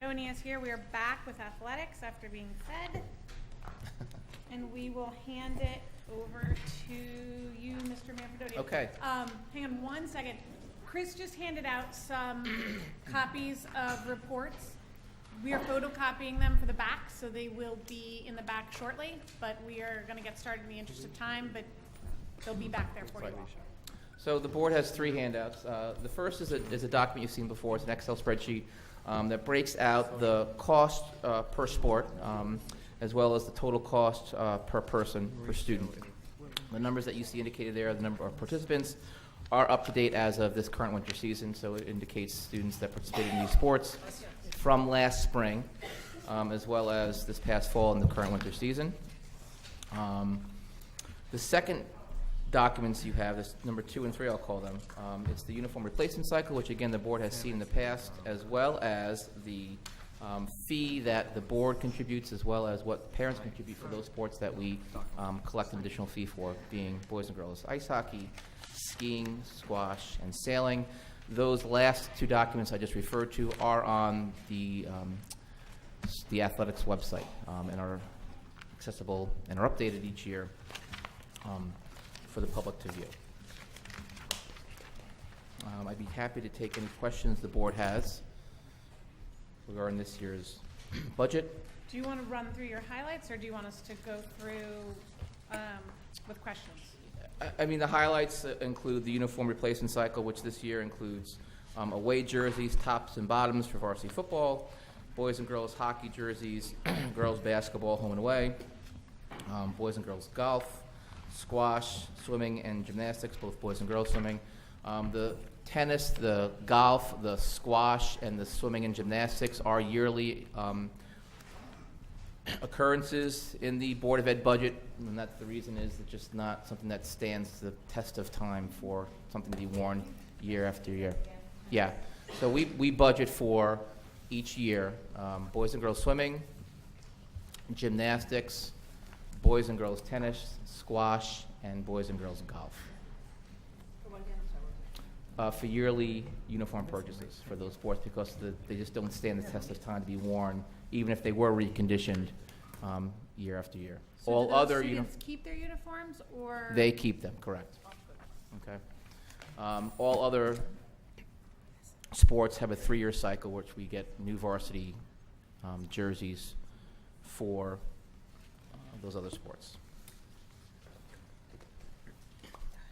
Tony is here. We are back with athletics after being fed. And we will hand it over to you, Mr. Manfredonia. Okay. Hang on one second. Chris just handed out some copies of reports. We are photocopying them for the back, so they will be in the back shortly. But we are going to get started in the interest of time, but they'll be back there for you all. So the board has three handouts. The first is a document you've seen before. It's an Excel spreadsheet that breaks out the cost per sport, as well as the total cost per person, per student. The numbers that you see indicated there, the number of participants, are up to date as of this current winter season, so it indicates students that participated in these sports from last spring, as well as this past fall and the current winter season. The second documents you have, this number 2 and 3, I'll call them. It's the uniform replacement cycle, which again the board has seen in the past, as well as the fee that the board contributes, as well as what parents contribute for those sports that we collect an additional fee for, being boys and girls ice hockey, skiing, squash, and sailing. Those last two documents I just referred to are on the athletics website and are accessible and are updated each year for the public to view. I'd be happy to take any questions the board has regarding this year's budget. Do you want to run through your highlights, or do you want us to go through with questions? I mean, the highlights include the uniform replacement cycle, which this year includes away jerseys, tops and bottoms for varsity football, boys and girls hockey jerseys, girls basketball home and away, boys and girls golf, squash, swimming, and gymnastics, both boys and girls swimming. The tennis, the golf, the squash, and the swimming and gymnastics are yearly occurrences in the Board of Ed budget, and that's the reason is it's just not something that stands the test of time for something to be worn year after year. Yeah, so we budget for each year boys and girls swimming, gymnastics, boys and girls tennis, squash, and boys and girls golf. For yearly uniform purchases for those sports, because they just don't stand the test of time to be worn, even if they were reconditioned year after year. So All do those other students keep their uniforms, or they keep them, correct. Okay. All other sports have a 3-year cycle, which we get new varsity jerseys for those other sports.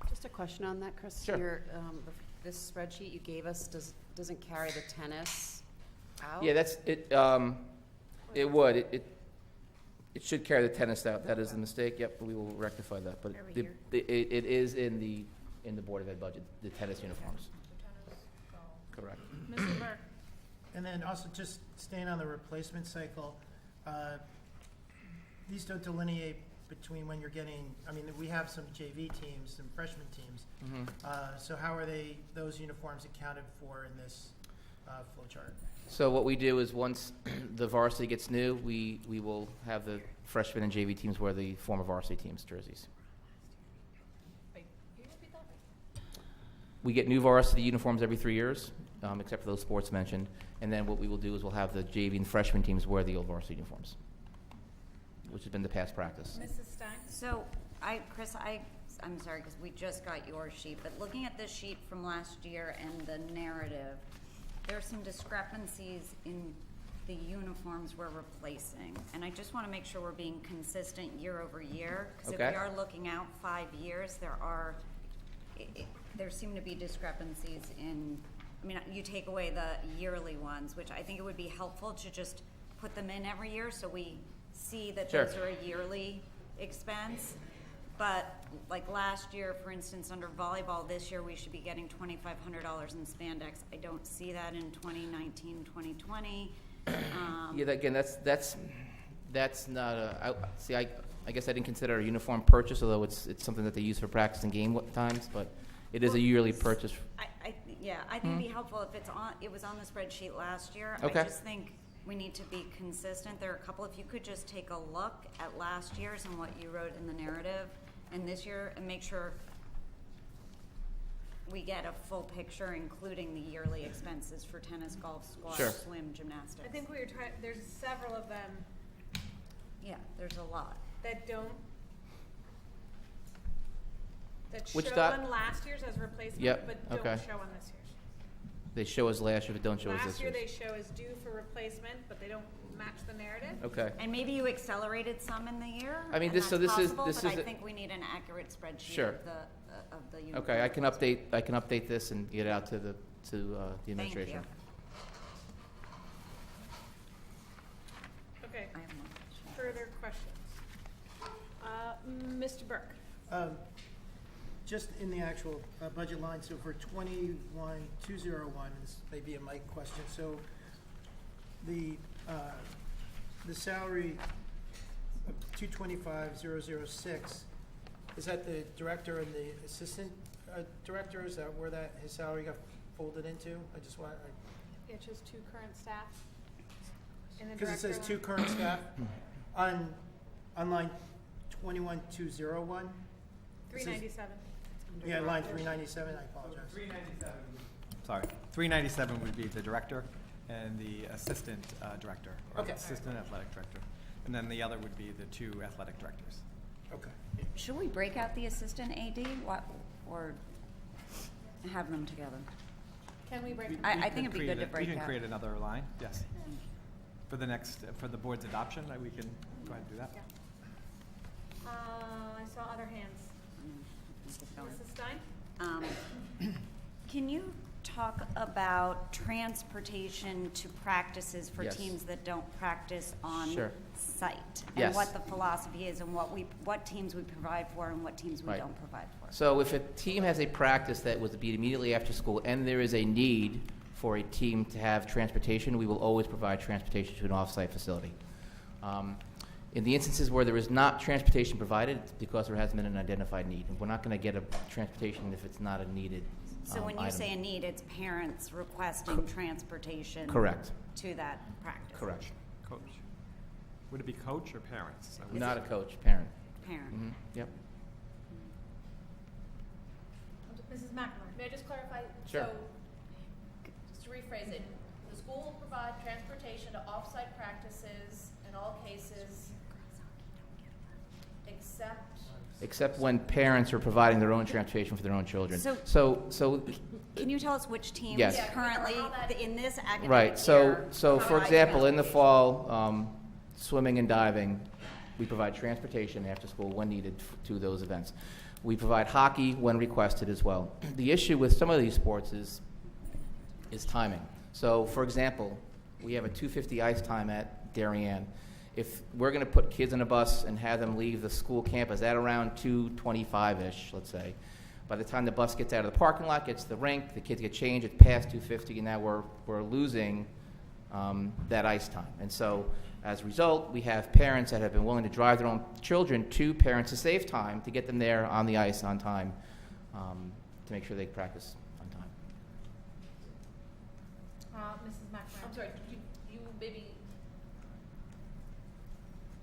Just a question on that, Chris. Sure. This spreadsheet you gave us doesn't carry the tennis out? Yeah, that's it. It would. It should carry the tennis out. That is a mistake. Yep, we will rectify that. But Every it is in the Board of Ed budget, the tennis uniforms. Correct. Mr. Burke? And then also just staying on the replacement cycle, these don't delineate between when you're getting, I mean, we have some JV teams, some freshman teams. So how are those uniforms accounted for in this flow chart? So what we do is once the varsity gets new, we will have the freshman and JV teams wear the former varsity teams' jerseys. We get new varsity uniforms every 3 years, except for those sports mentioned. And then what we will do is we'll have the JV and freshman teams wear the old varsity uniforms, which has been the past practice. Mrs. Stein? So, Chris, I'm sorry, because we just got your sheet, but looking at this sheet from last year and the narrative, there are some discrepancies in the uniforms we're replacing. And I just want to make sure we're being consistent year over year, because if Okay. we are looking out 5 years, there seem to be discrepancies in, I mean, you take away the yearly ones, which I think it would be helpful to just put them in every year so we see that Sure. those are a yearly expense. But like last year, for instance, under volleyball, this year we should be getting $2,500 in spandex. I don't see that in 2019, 2020. Yeah, again, that's not a. I guess I didn't consider it a uniform purchase, although it's something that they use for practice and game times. But it is a yearly purchase. I think it'd be helpful if it was on the spreadsheet last year. Okay. I just think we need to be consistent. There are a couple, if you could just take a look at last year's and what you wrote in the narrative and this year and make sure, we get a full picture, including the yearly expenses for tennis, golf, squash, Sure. swim, gymnastics. I think we were trying, there's several of them Yeah, there's a lot. that don't, that Which show doc- on last year's as replacement, Yep, but don't okay. show on this year's. They show us last year, but don't show us Last this year year. they show as due for replacement, but they don't match the narrative. Okay. And maybe you accelerated some in the year? I mean, and this- so that's this is- possible, this but is I a- think we need an accurate spreadsheet Sure. of the uniform. Okay, I can update this and get it out to the Thank administration. you. Okay, I have one question. further questions? Mr. Burke? Just in the actual budget line, so for 21,201, this may be a Mike question, so the salary of 225,006, is that the director and the assistant director? Is that where that, his salary got folded into? I just want, It shows 2 current staff. in the because it says director 2 current staff on line 21,201. line. 397. Yeah, line 397, I apologize. 397 would be the director and the assistant director, or Okay. assistant athletic director. And then the other would be the 2 athletic directors. Okay. Should we break out the assistant AD, or have them together? Can we break? We- I we think could it'd be create good to a- break We can out. create another line, yes. For the next, for the board's adoption, we can go ahead and do that. Yeah. I saw other hands. Keep going. Mrs. Stein? Can you talk about transportation to practices for Yes. teams that don't practice on Sure. site? Yes. And what the philosophy is, and what teams we provide for and what teams we Right. don't provide for? So if a team has a practice that was to be immediately after school, and there is a need for a team to have transportation, we will always provide transportation to an off-site facility. In the instances where there is not transportation provided, it's because there hasn't been an identified need. And we're not going to get a transportation if it's not a needed So when you item. say a need, it's parents requesting transportation Correct, to that practice? correct. Coach. Would it be coach or parents? That would- Not a coach, parent. Parent. Mhm, Yep. Mrs. McNamara? May I just clarify? Sure. So, just to rephrase it, the school will provide transportation to off-site practices in all cases Except when parents are providing their own transportation for their own children. So- So Can you tell us which teams Yes. Yeah, currently, how that- in this academic right, so, year, so for provide example, in the transportation? fall, swimming and diving, we provide transportation after school when needed to those events. We provide hockey when requested as well. The issue with some of these sports is timing. So, for example, we have a 2:50 ice time at Darien. If we're going to put kids in a bus and have them leave the school campus at around 2:25-ish, let's say, by the time the bus gets out of the parking lot, gets to the rink, the kids get changed, it's past 2:50, and now we're losing that ice time. And so, as a result, we have parents that have been willing to drive their own children to parents to save time, to get them there on the ice on time, to make sure they practice on time. Mrs. McNamara? I'm sorry, you maybe,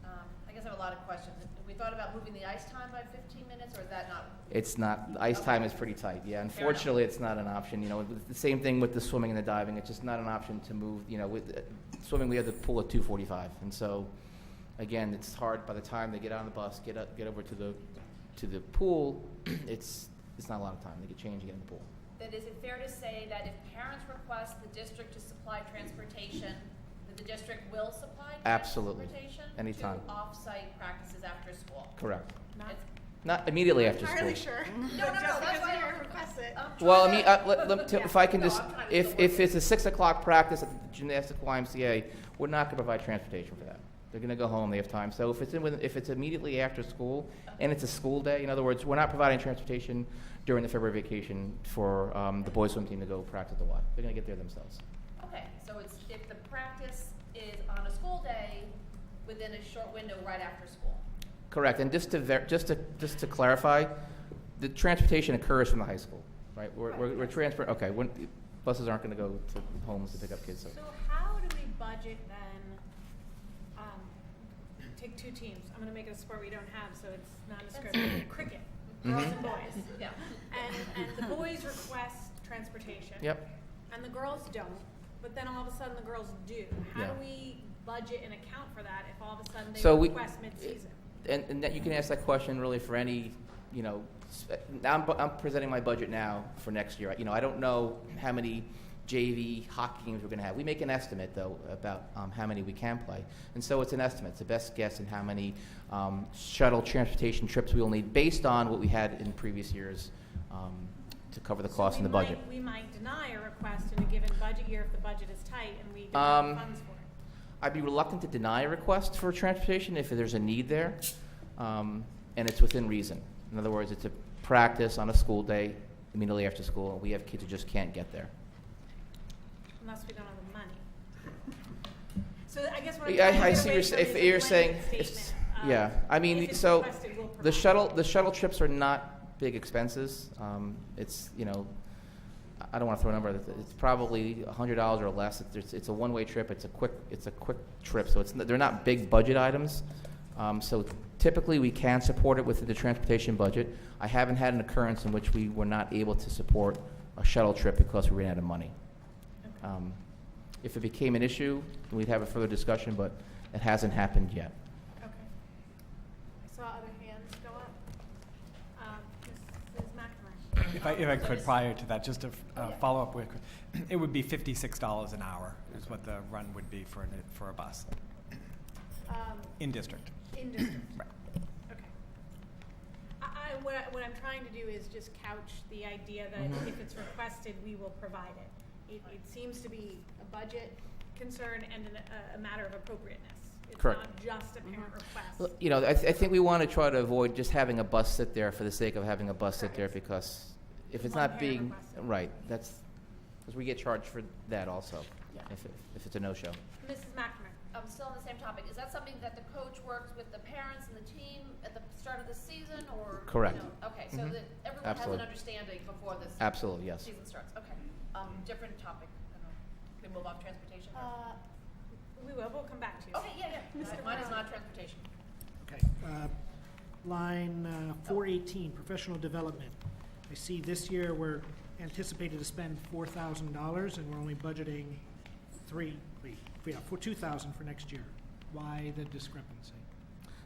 I guess I have a lot of questions. Have we thought about moving the ice time by 15 minutes, or is that not? It's not, the ice time is pretty tight, yeah. Unfortunately, it's not an option, you know. The same thing with the swimming and the diving, it's just not an option to move, you know. With swimming, we have the pool at 2:45, and so, again, it's hard by the time they get on the bus, get over to the pool, it's not a lot of time. They get changed, get in the pool. Then is it fair to say that if parents request the district to supply transportation, that the district will supply Absolutely. transportation? Anytime. To off-site practices after school? Correct. Not Not immediately after school. entirely sure. No, Just that's because why you I'm- request it. I'm Well, I trying mean, to- if I can No, just, I'm trying to if still work it's a 6 o'clock practice at the gymnastic YMCA, we're not going to provide transportation for that. They're going to go home, they have time. So if it's immediately after school, and it's a school day, in other words, we're not providing transportation during the February vacation for the boys swim team to go practice at the Y. They're going to get there themselves. Okay, so it's, if the practice is on a school day, within a short window right after school? Correct, and just to clarify, the transportation occurs from the high school, right? We're transferring, okay, buses aren't going to go to homes to pick up kids, so. So how do we budget then, take 2 teams, I'm gonna make it a sport we don't have, so it's nondescript, cricket. girls and boys. Yeah. And the boys request transportation. Yep. And the girls don't, but then all of a sudden the girls do. How do Yeah. we budget and account for that if all of a sudden they So we- request mid-season? And that you can ask that question really for any, you know, I'm presenting my budget now for next year. You know, I don't know how many JV hockey games we're going to have. We make an estimate, though, about how many we can play. And so it's an estimate. It's the best guess in how many shuttle transportation trips we will need based on what we had in previous years to cover the cost in the budget. We might deny a request in a given budget year if the budget is tight and we don't have funds for it. I'd be reluctant to deny a request for transportation if there's a need there, and it's within reason. In other words, it's a practice on a school day immediately after school, and we have kids who just can't get there. Unless we don't have the money. So I guess what I'm Yeah, trying to I get see away if from is a you're saying, blanket it's, statement of yeah, I mean, if it's so requested, we'll the provide. shuttle trips are not big expenses. It's, you know, I don't want to throw a number. It's probably $100 or less. It's a one-way trip. It's a quick trip. So they're not big budget items. So typically we can support it within the transportation budget. I haven't had an occurrence in which we were not able to support a shuttle trip because we ran out of money. If it became an issue, we'd have a further discussion, but it hasn't happened yet. Okay. I saw other hands go up. Mrs. McNamara. If I could, prior to that, just to follow up with, it would be $56 an hour is what the run would be for a bus in district. In district. Right. Okay. What I'm trying to do is just couch the idea that if it's requested, we will provide it. It seems to be a budget concern and a matter of appropriateness. It's Correct. not just a parent request. Well, you know, I think we want to try to avoid just having a bus sit there for the sake of having a bus sit there, because if it's One not parent being, requested. right, that's, because we get charged for that also, Yeah. if it's a no-show. Mrs. McNamara. Still on the same topic, is that something that the coach works with the parents and the team at the start of the season, or? you Correct. know, Okay, so Mhm. that everyone has Absolutely. an understanding before this Absolutely, yes. season starts, okay. Different topic, I don't know, can we move off transportation? We will. We'll come back to you. Okay, yeah. Mr. Mine is Brown. not transportation. Okay. Line 418, professional development. I see this year we're anticipated to spend $4,000 and we're only budgeting for $2,000 for next year. Why the discrepancy?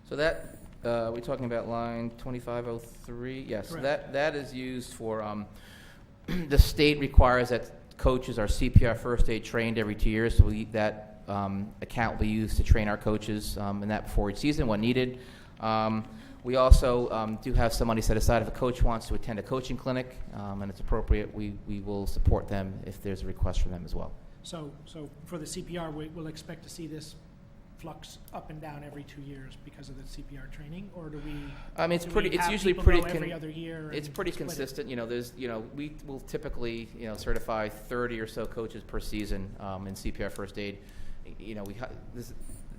So that, we're talking about line 2503? Yes, so Correct. that is used for, the state requires that coaches are CPR first aid trained every 2 years, so that account will be used to train our coaches in that before each season when needed. We also do have some money set aside if a coach wants to attend a coaching clinic, and it's appropriate, we will support them if there's a request from them as well. So for the CPR, we'll expect to see this flux up and down every 2 years because of the CPR training, or do we? I mean, it's do pretty, we it's have usually people pretty. go every other year It's and pretty split it? consistent, you know, we will typically, certify 30 or so coaches per season, in CPR first aid. You know,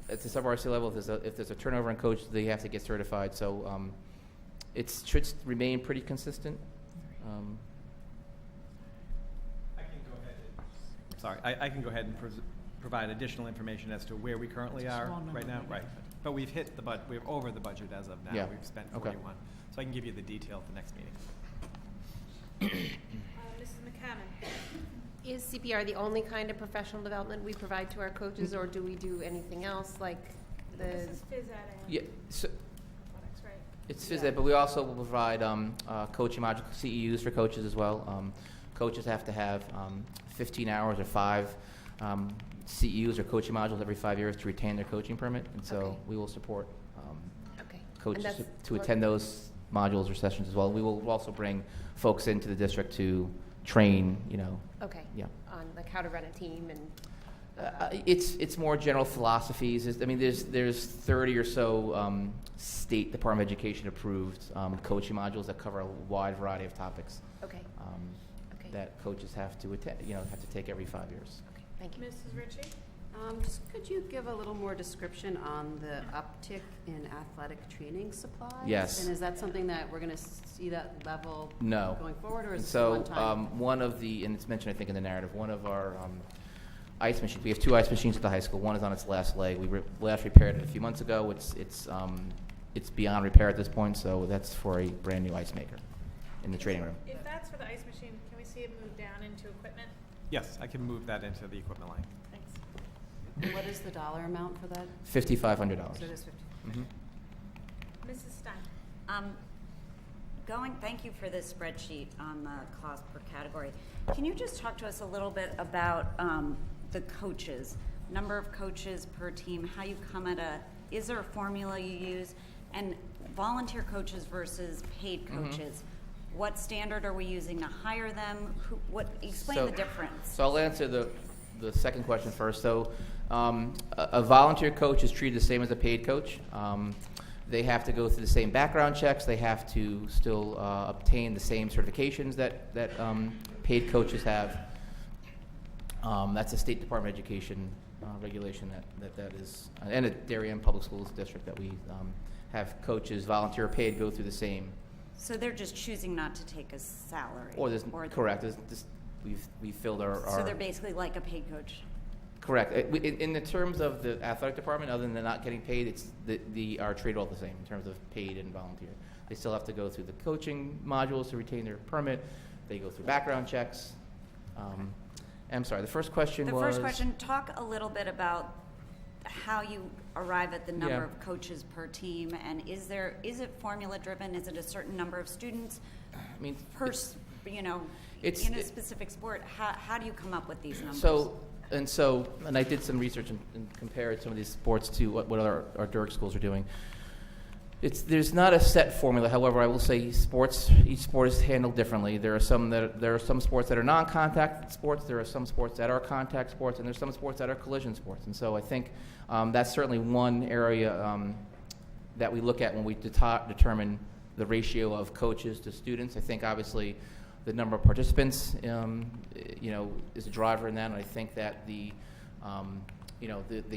at the sub-RC level, if there's a turnover in coach, they have to get certified, so, it should remain pretty consistent. I can go ahead and provide additional information as to where we currently It's a are small number right now. right Right. But we've hit the we're over the budget as of now. Yeah. We've spent Okay. 41. So I can give you the detail at the next meeting. Mrs. McCammon. Is CPR the only kind of professional development we provide to our coaches, or do we do anything else, like the? This is phys ed and Yeah, so, athletics, right? it's phys ed, but we also will provide, coaching module, CEUs for coaches as well. Coaches have to have, 15 hours or 5, CEUs or coaching modules every 5 years to retain their coaching permit, and so Okay. we will support, Okay. coaches And that's to what- attend those modules or sessions as well. We will also bring folks into the district to train, Okay. yeah. On like how to run a team and. It's more general philosophies. There's 30 or so state Department of Education approved coaching modules that cover a wide variety of topics Okay. Okay. that coaches have to attend, have to take every 5 years. Okay. Thank you. Mrs. Ritchie? Just could you give a little more description on the uptick in athletic training supplies? Yes. And is that something that we're gonna see that level No. going forward, or is And it so one time? one of the, and it's mentioned I think in the narrative, one of our ice machines, we have 2 ice machines at the high school. One is on its last leg. We last repaired it a few months ago. It's it's beyond repair at this point, so that's for a brand-new ice maker in the training room. If that's for the ice machine, can we see it move down into equipment? Yes, I can move that into the equipment line. Thanks. What is the dollar amount for that? $5,500. So it is 50. Mhm. Mrs. Stein? Thank you for this spreadsheet on the cost per category. Can you just talk to us a little bit about the coaches, number of coaches per team, how you come at is there a formula you use? And volunteer coaches versus paid coaches, what standard are we using to hire them? Explain the difference. So I'll answer the second question first. So a volunteer coach is treated the same as a paid coach. They have to go through the same background checks. They have to still obtain the same certifications that paid coaches have. That's a State Department of Education regulation that is, and a Darien Public Schools district that we have coaches, volunteer or paid, go through the same. So they're just choosing not to take a salary? Correct. We've filled our. So they're basically like a paid coach? Correct. In the terms of the athletic department, other than not getting paid, it's are treated all the same in terms of paid and volunteer. They still have to go through the coaching modules to retain their permit. They go through background checks. I'm sorry, the first question was? The first question, talk a little bit about how you arrive at the number Yeah. of coaches per team, and is it formula driven? Is it a certain number of students I mean, in a specific sport? How do you come up with these numbers? And I did some research and compared some of these sports to what our Durg schools are doing. There's not a set formula. However, I will say each sport is handled differently. There are some sports that are non-contact sports. There are some sports that are contact sports, and there's some sports that are collision sports. And so I think that's certainly one area that we look at when we determine the ratio of coaches to students. I think obviously the number of participants, is a driver in that, and I think that the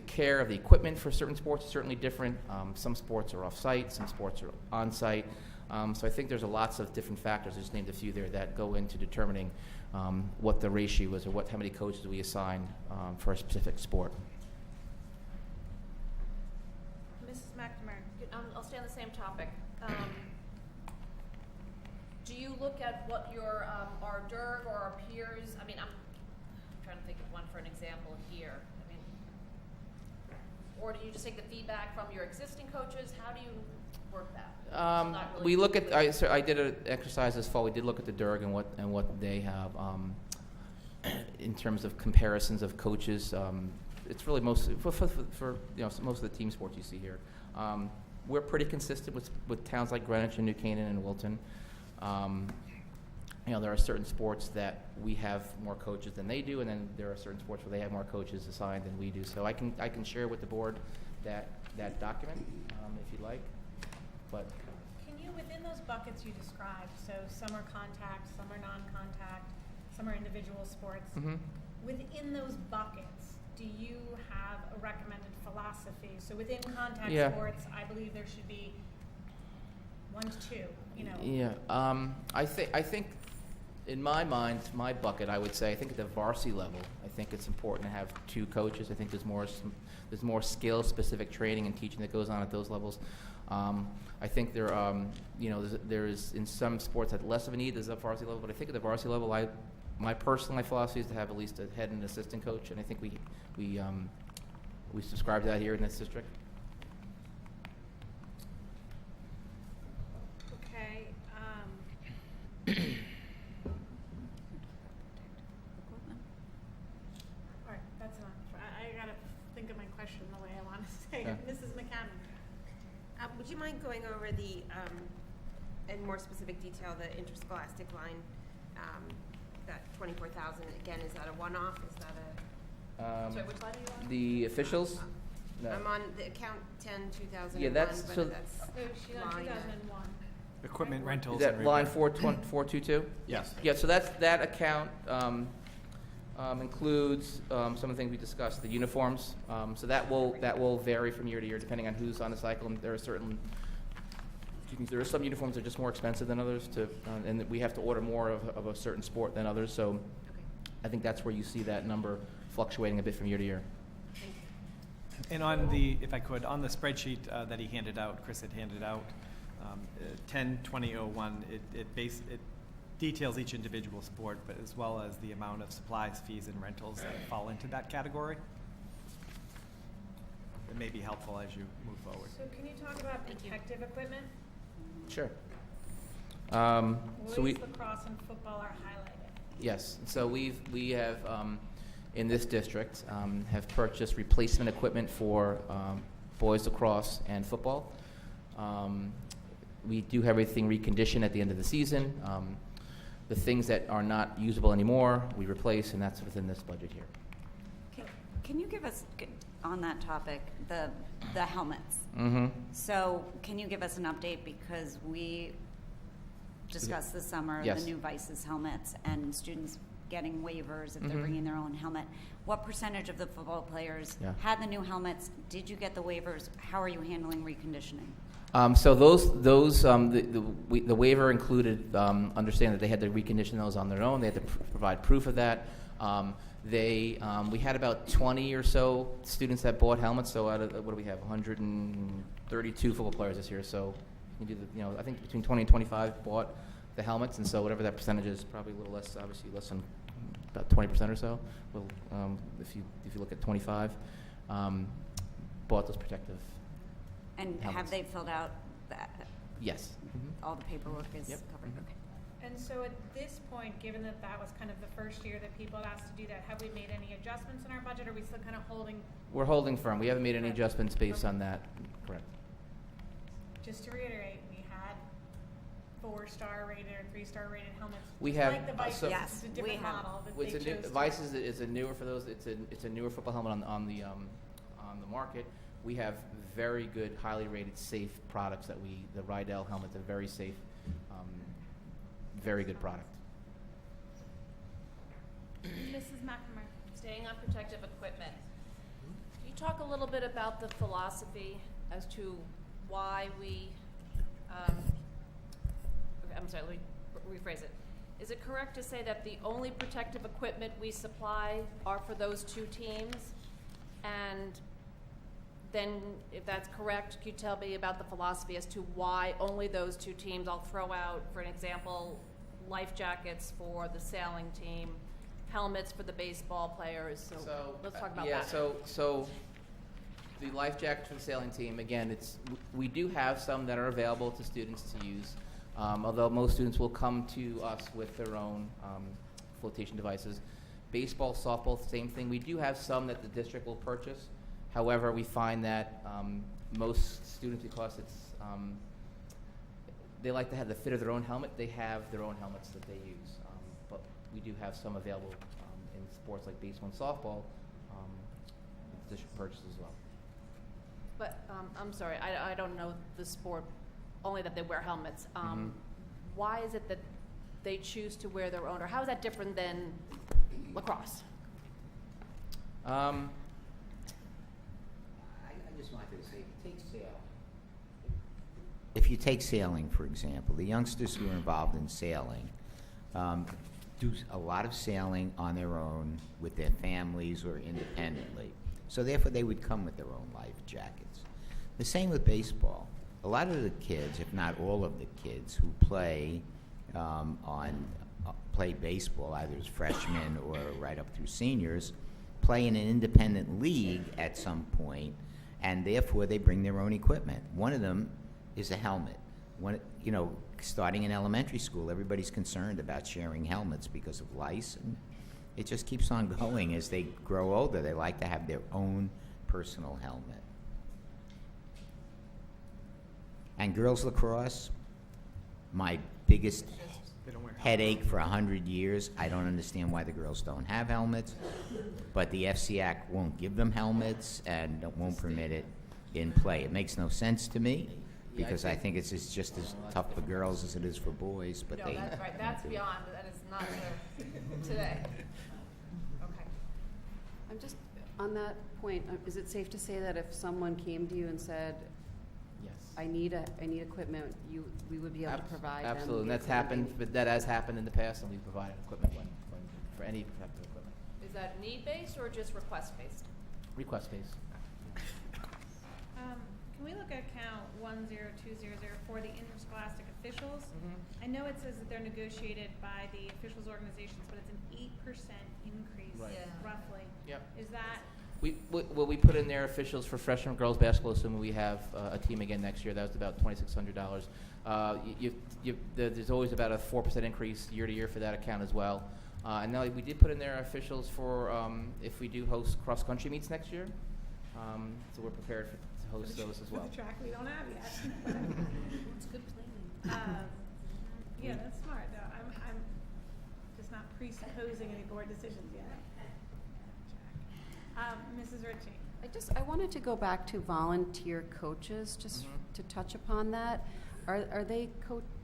care of the equipment for certain sports is certainly different. Some sports are off-site, some sports are on-site. So I think there's lots of different factors. I just named a few there that go into determining what the ratio is, or how many coaches we assign for a specific sport. Mrs. McNamara? I'll stay on the same topic. Do you look at what our DERG or our peers, I'm trying to think of one for an example here. Or do you just take the feedback from your existing coaches? How do you work that? We look at. I did an exercise this fall. We did look at the DERG and what they have in terms of comparisons of coaches. It's really mostly for most of the team sports you see here. We're pretty consistent with towns like Greenwich and New Canaan and Wilton. There are certain sports that we have more coaches than they do, and then there are certain sports where they have more coaches assigned than we do. So I can share with the board that document if you'd like. But Can you, within those buckets you described, so some are contact, some are non-contact, some are individual sports, within those buckets, do you have a recommended philosophy? So within contact sports, I believe there should be 1 to 2, Yeah, I think in my mind, my bucket, I would say, I think at the varsity level, I think it's important to have 2 coaches. I think there's more skill-specific training and teaching that goes on at those levels. I think there is in some sports at less of a need as a varsity level, but I think at the varsity level, my personal philosophy is to have at least a head and an assistant coach, and I think we subscribe to that here in this district. Okay. All right, that's enough. I gotta think of my question the way I want to say it. Yeah. Mrs. McCammon? Would you mind going over in more specific detail, the interscholastic line, that 24,000, again, is that a one-off, is that Sorry, which line are you on? The officials? No. I'm on the account 10, 2001, Yeah, that's- whether so- that's No, she's on line or- 2001. Equipment rentals Is and that line repair. 422? Yes. Yeah, so that account includes some of the things we discussed, the uniforms. So that will vary from year to year depending on who's on the cycle. And there are some uniforms that are just more expensive than others, and we have to order more of a certain sport than others. So I think that's where you see that number fluctuating a bit from year to year. And on the, if I could, on the spreadsheet that he handed out, Chris had handed out, 10-2001, it details each individual sport, but as well as the amount of supplies, fees, and rentals that fall into that category. It may be helpful as you move forward. So can you talk about protective equipment? Sure. So we, Boys lacrosse and football are highlighted. yes, so we have, in this district, have purchased replacement equipment for boys lacrosse and football. We do have everything reconditioned at the end of the season. The things that are not usable anymore, we replace, and that's within this budget here. Can you give us, on that topic, the helmets? Mm-hmm. So can you give us an update, because we discussed this summer, Yes. the new Vices helmets and students getting waivers if they're Mhm. bringing their own helmet. What percentage of the football players Yeah. had the new helmets? Did you get the waivers? How are you handling reconditioning? So the waiver included, understand that they had to recondition those on their own. They had to provide proof of that. We had about 20 or so students that bought helmets. So out of what do we have? 132 football players this year. So you do I think between 20 and 25 bought the helmets, and so whatever that percentage is, probably a little less. Obviously, less than about 20% or so. Well, if you look at 25, bought those protective. And have Helmets. they filled out that, Yes. all the paperwork is Yep. covered? Mhm. Okay. And so at this point, given that that was kind of the first year that people had asked to do that, have we made any adjustments in our budget? Or are we still kind of holding, We're holding firm. We haven't made any Okay. adjustments based Okay. on that. Correct. just to reiterate, we had 4-star rated or 3-star rated helmets. We just have, like the Vices, so- Yes, it's a we different have. model that It's they a new, chose to. Vices is a newer for those. It's a newer football helmet on the market. We have very good, highly rated, safe products that the Rydell helmet's a very safe, very good product. Mrs. McNamara. Staying on protective equipment, can you talk a little bit about the philosophy as to why we, I'm sorry, let me rephrase it. Is it correct to say that the only protective equipment we supply are for those two teams? And then, if that's correct, could you tell me about the philosophy as to why only those two teams? I'll throw out, for an example, life jackets for the sailing team, helmets for the baseball players, so let's talk about that. So the life jacket for the sailing team, again, we do have some that are available to students to use, although most students will come to us with their own flotation devices. Baseball, softball, same thing. We do have some that the district will purchase. However, we find that most students, because they like to have the fit of their own helmet, they have their own helmets that they use. But we do have some available in sports like baseball and softball, that the district purchases as well. But, I'm sorry, I don't know the sport, only that they wear helmets. Mhm. Why is it that they choose to wear their own, or how is that different than lacrosse? I just wanted to say, if you take sailing, for example, the youngsters who are involved in sailing do a lot of sailing on their own with their families or independently. So therefore, they would come with their own life jackets. The same with baseball. A lot of the kids, if not all of the kids who play play baseball, either as freshmen or right up through seniors, play in an independent league at some point, and therefore they bring their own equipment. One of them is a helmet. Starting in elementary school, everybody's concerned about sharing helmets because of lice, and it just keeps on going as they grow older. They like to have their own personal helmet. And girls lacrosse, my biggest They don't wear helmets. headache for 100 years. I don't understand why the girls don't have helmets, but the FCAC won't give them helmets and won't permit it in play. It makes no sense to me, because I think it's just as tough for girls as it is for boys, but No, they... that's right, that's beyond, that is not today. Okay. I'm just, on that point, is it safe to say that if someone came to you and said, Yes. I need equipment, we would be able to provide them? Absolutely, and the that's equipment? happened, but that has happened in the past, and we've provided equipment for any protective equipment. Is that need-based or just request-based? Request based. Can we look at account 10200 for the interscholastic officials? Mm-hmm. I know it says that they're negotiated by the officials organizations, but it's an 8% increase Right. Yeah. roughly. Yep. Is that, We put in there officials for freshman girls basketball, assuming we have a team again next year. That was about $2,600. There's always about a 4% increase year to year for that account as well. And now we did put in there officials for if we do host cross country meets next year. So we're prepared to host those as for well. the track we don't have yet? It's good planning. Yeah, that's smart, though. I'm just not presupposing any board decisions yet. Mrs. Ritchie? I wanted to go back to volunteer coaches, just to touch upon that. Are they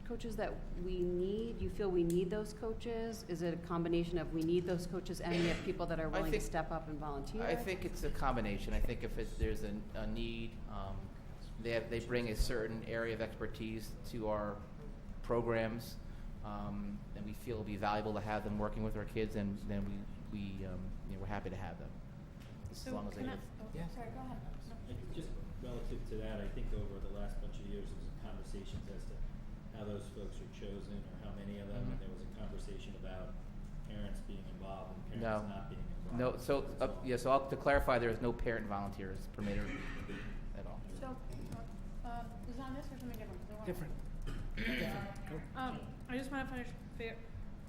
coaches that we need? You feel we need those coaches? Is it a combination of we need those coaches and we have people that are willing to think- step up and volunteer? I think it's a combination. I think if there's a need, they bring a certain area of expertise to our programs, and we feel it'll be valuable to have them working with our kids, and then we're happy to have them, as long as they live. Yeah. Sorry, go ahead. Just relative to that, I think over the last bunch of years, there was conversations as to how those folks are chosen or how many of them, and there was a conversation about parents being involved and parents not being involved. No, so to clarify, there is no parent volunteers permitted at all. So, is it on this or something different? 'Cause I wanna- Different. I just want to finish.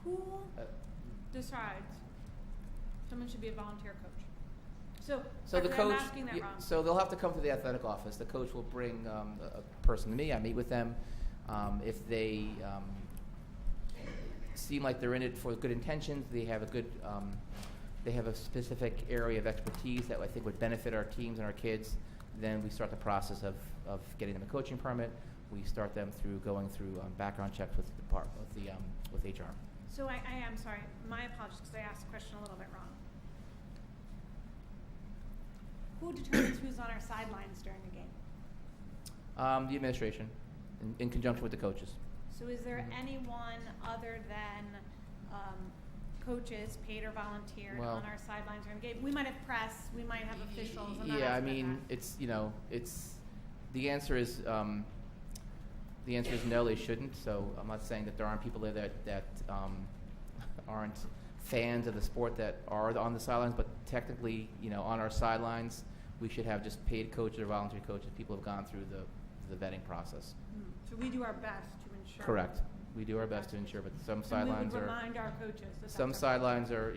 Who decides someone should be a volunteer coach? So the actually, coach, I'm asking that wrong. so they'll have to come to the athletic office. The coach will bring a person to me. I meet with them. If they seem like they're in it for good intentions, they have a specific area of expertise that I think would benefit our teams and our kids, then we start the process of getting them a coaching permit. We start them through going through background checks with with HR. So I am sorry. My apologies because I asked the question a little bit wrong. Who determines who's on our sidelines during a game? The administration, in conjunction with the coaches. So is there anyone other than coaches, paid or volunteered, Well- on our sidelines during a game? We might have press, we might have officials. I'm not Yeah, I asking mean, that. the answer is no, they shouldn't. So I'm not saying that there aren't people there that aren't fans of the sport that are on the sidelines, but technically, on our sidelines, we should have just paid coaches or volunteer coaches. People have gone through the vetting process. So we do our best to ensure. Correct. We do our best to ensure, but some sidelines And we would are. remind our coaches that Some that's our- sidelines are,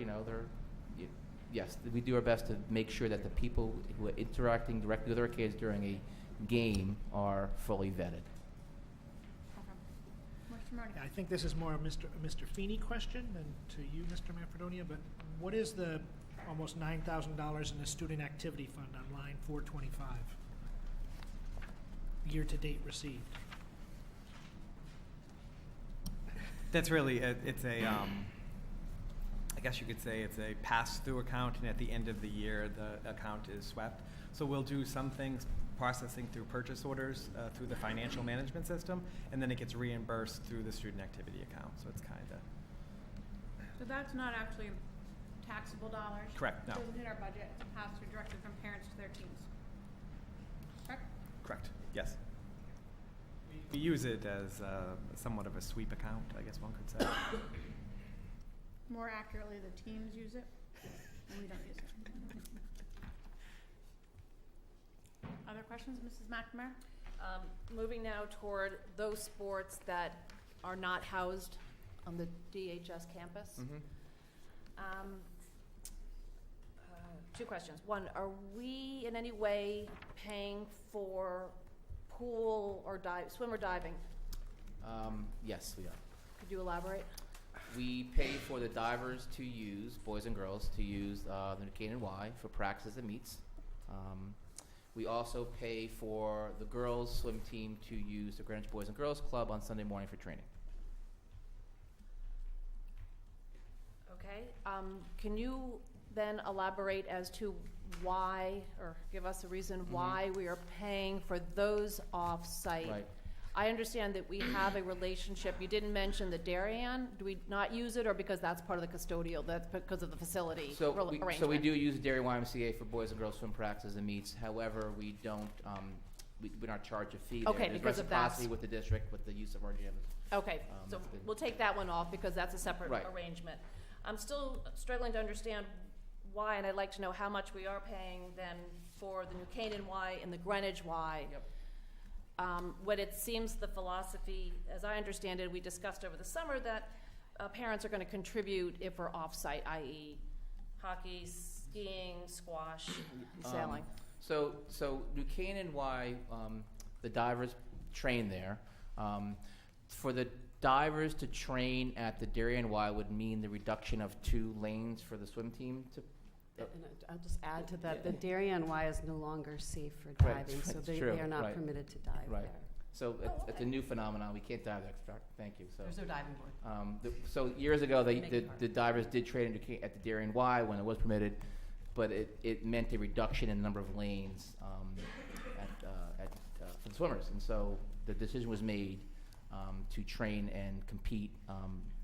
yes, we do our best to make sure that the people who are interacting directly with our kids during a game are fully vetted. Okay. Mr. Marty? Yeah, I think this is more a Mr. Feeney question than to you, Mr. Manfredonia, but what is the almost $9,000 in the student activity fund on line 425? Year-to-date received. That's really, it's a, I guess you could say it's a pass-through account, and at the end of the year, the account is swept. So we'll do some things, processing through purchase orders, through the financial management system, and then it gets reimbursed through the student activity account, so it's kind of. So that's not actually taxable dollars? Correct, no. It doesn't hit our budget, it's a pass-through directly from parents to their teams. Correct? Correct, yes. We use it as somewhat of a sweep account, I guess one could say. More accurately, the teams use it, and we don't use it. Other questions, Mrs. McNamara? Moving now toward those sports that are not housed on the DHS campus. Two questions. One, are we in any way paying for pool or swim or diving? Yes, we are. Could you elaborate? We pay for the divers to use, boys and girls, to use the Canaan Y for practices and meets. We also pay for the girls' swim team to use the Greenwich Boys and Girls Club on Sunday morning for training. Okay. Can you then elaborate as to why, or give us a reason why we are paying for those off-site Right. I understand that we have a relationship, you didn't mention the Darien, do we not use it, or because that's part of the custodial, that's because of the facility arrangement? So we do use Dairy YMCA for boys and girls swim practices and meets. However, we don't, we don't charge a fee there. Okay, because of that. There's reciprocity with the district with the use of our gyms. Okay, so it's been- we'll take that one off because that's a separate Right. arrangement. I'm still struggling to understand why, and I'd like to know how much we are paying then for the New Canaan Y and the Greenwich Y. Yep. When it seems the philosophy, as I understand it, we discussed over the summer that parents are going to contribute if we're off-site, i.e. hockey, skiing, squash, and sailing. So New Canaan Y, the divers train there. For the divers to train at the Darien Y would mean the reduction of 2 lanes for the swim team to. And I'll just add to that, the Darien Y is no longer safe for Right, diving, so that's they true, are not right. permitted to dive Right. there. So it's a new phenomenon. We can't dive there. Thank you. So. There's no diving board. So years ago, Make it hard. the divers did train at the Darien Y when it was permitted, but it meant a reduction in the number of lanes for the swimmers. And so the decision was made to train and compete,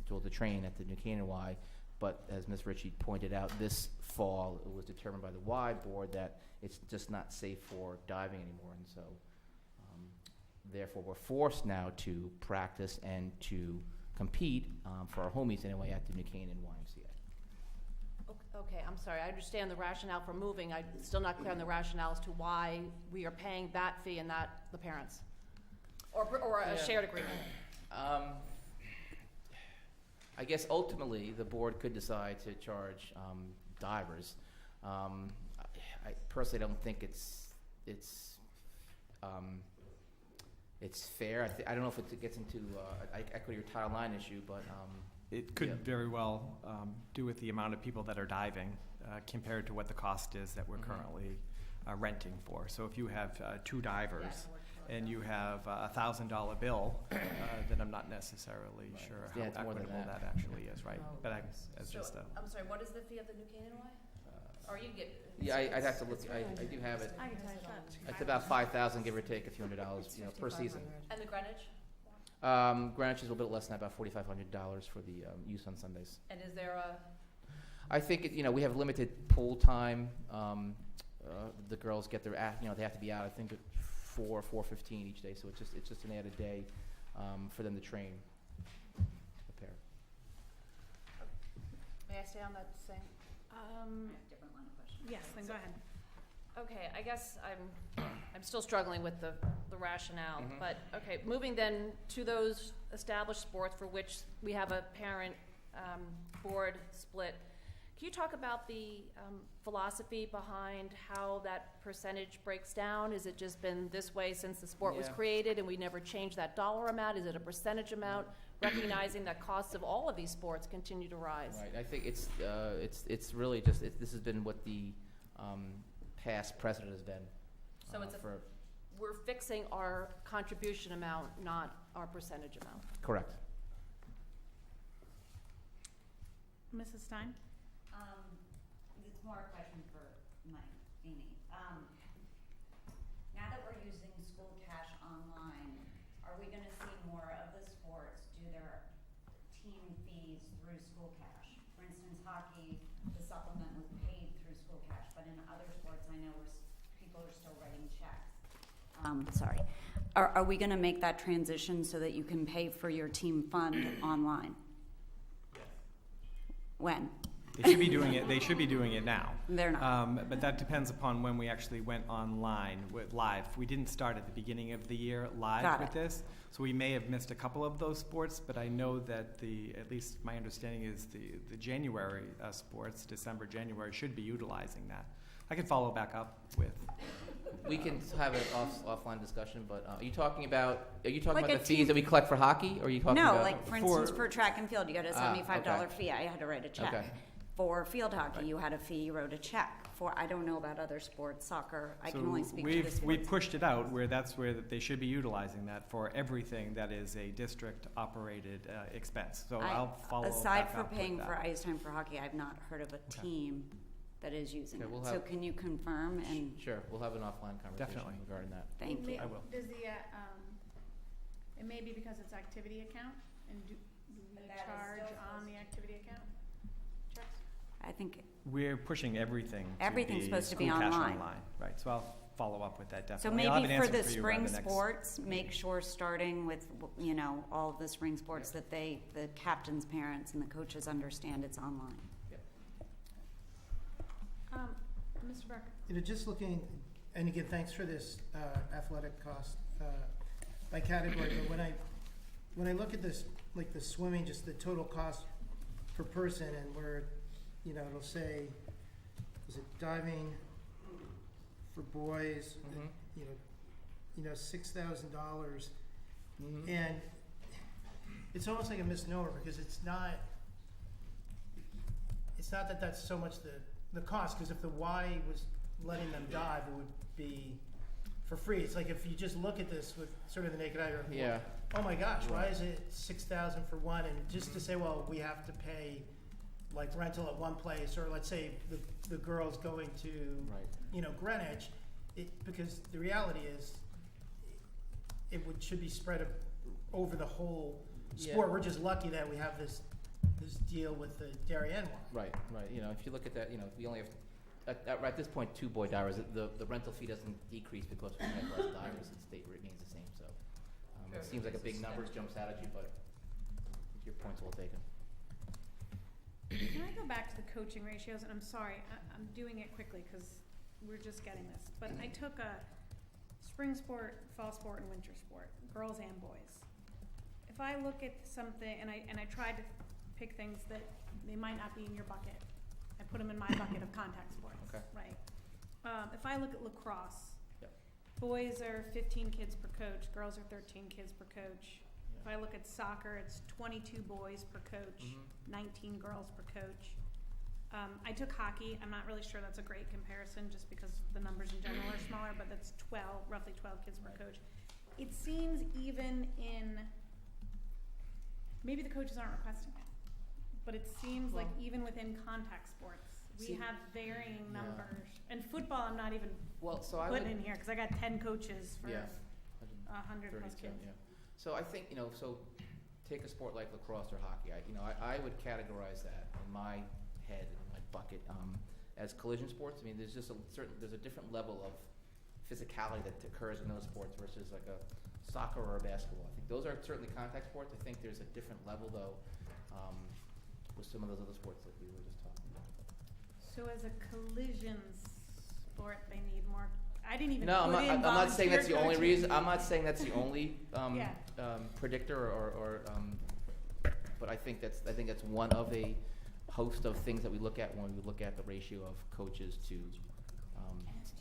to train at the New Canaan Y. But as Ms. Ritchie pointed out, this fall it was determined by the Y board that it's just not safe for diving anymore. And so therefore, we're forced now to practice and to compete for our homies anyway at the New Canaan YMCA. Okay, I'm sorry, I understand the rationale for moving, I'm still not clear on the rationale as to why we are paying that fee and not the parents, or a shared agreement. I guess ultimately, the board could decide to charge divers. I personally don't think it's fair. I don't know if it gets into equity or Title IX issue, but It could Yeah. very well do with the amount of people that are diving compared to what the cost is that we're Mhm. currently renting for. So if you have 2 divers and you have a $1,000 bill, then I'm not necessarily Right. sure Yeah, how it's more than equitable that. that actually is, right? Oh, But yes. that's So, just a. I'm sorry, what is the fee of the New Canaan Y? Or you get. yeah, I'd have to look. I do have it. I can tell you that. It's about $5,000, give or take a few $100, per season. And the Greenwich? Greenwich is a little bit less than that, about $4,500 for the use on Sundays. And is there a, I think we have limited pool time. The girls get their they have to be out. I think at 4:15 each day. So it's just an added day for them to train. Prepare. may I stay on that same? Different line of questioning. Yes, then go ahead. Okay, I guess I'm still struggling with the rationale, Mhm. but, okay, moving then to those established sports for which we have a parent board split. Can you talk about the philosophy behind how that percentage breaks down? Has it just been this way since the sport was Yeah. created and we never changed that dollar amount? Is it a percentage amount, recognizing that costs of all of these sports continue to rise? Right. I think it's really just this has been what the past precedent has been. So it's for we're fixing our contribution amount, not our percentage amount. correct. Mrs. Stein? It's more a question for Mike Feeney. Now that we're using school cash online, are we gonna see more of the sports do their team fees through school cash? For instance, hockey, the supplement was paid through school cash, but in other sports, I know people are still writing checks. Sorry. Are we gonna make that transition so that you can pay for your team fund online? When? They should be doing it now. They're not. But that depends upon when we actually went online with live. We didn't start at the beginning of the year live Got with it. this, so we may have missed a couple of those sports, but I know that at least my understanding is the January sports, December, January, should be utilizing that. I can follow back up with. We can have an offline discussion, but are you talking about Like about a the fees team- that we collect for hockey, or are you talking No, about? like for instance, for track and field, you got a $75 okay. fee. I had to write a check. Okay. For field hockey, Right. you had a fee. You wrote a check. For I don't know about other sports, soccer. I can So only speak to the sports. we've pushed it out where that's where they should be utilizing that for everything that is a district operated expense. So I'll follow Aside back for up with paying that. for ice time for hockey, I've not heard of a Okay. team that is using Okay, it. we'll So have- can you confirm and Sure, we'll have an offline conversation Definitely. regarding that. thank you. I will. Does the It may be because it's activity account, and do But we that is charge still on the activity account? Checks? I think, We're pushing everything to Everything's be supposed to be school cash online. Right, so I'll follow up with that so definitely. I'll have maybe an for answer the you by spring the next- sports, make sure starting with, you know, all of the spring sports that the captains' parents and the coaches understand it's online. Mr. Becker? You know, just looking, and again, thanks for this athletic cost by category, but when I look at this, like the swimming, just the total cost per person, and where, you know, it'll say, is it diving for boys, Mhm. you know, $6,000, Mhm. and it's almost like a misnomer, because it's not that that's so much the cost, because if the Y was letting them dive, it would be for free. It's like if you just look at this with sort of the naked eye, you're like, Yeah. oh my gosh, why is it 6,000 for one? And just to say, well, we have to pay like rental at one place, or let's say the girl's going to, Right. you know, Greenwich, because the reality is, should be spread over the whole sport. Yeah. We're just lucky that we have this deal with the Darien one. Right, right. You know, if you look at that, you know, we only have, at this point, 2 boy divers. The rental fee doesn't decrease because we have less divers. It remains the same, so. It seems like a big number jumps out at you, but your point's well taken. Can I go back to the coaching ratios? And I'm sorry, I'm doing it quickly because we're just getting this. But I took a spring sport, fall sport, and winter sport, girls and boys. If I look at something, and I tried to pick things that they might not be in your bucket, I put them in my bucket of contact sports. Okay. Right. If I look at lacrosse, Yep. boys are 15 kids per coach, girls are 13 kids per coach. If I look at soccer, it's 22 boys per coach, Mhm. 19 girls per coach. I took hockey. I'm not really sure that's a great comparison just because the numbers in general are smaller, but that's roughly 12 kids per coach. It seems even in, maybe the coaches aren't requesting it, but it seems like even within contact sports, we See- have varying Yeah. numbers. And football, I'm not even Well, so I putting would, in here because I got 10 coaches for yeah. 100 plus 37, kids. yeah. So I think, you know, so take a sport like lacrosse or hockey. I would categorize that in my head, in my bucket, as collision sports. I mean, there's just there's a different level of physicality that occurs in those sports versus like a soccer or a basketball. I think those are certainly contact sports. I think there's a different level though, with some of those other sports that we were just talking about. So as a collision sport, they need more. I didn't even No, put in I'm not saying that's the only volunteer reason. coaching. I'm not saying that's the only Yeah. predictor, but I think that's one of a host of things that we look at when we look at the ratio of coaches to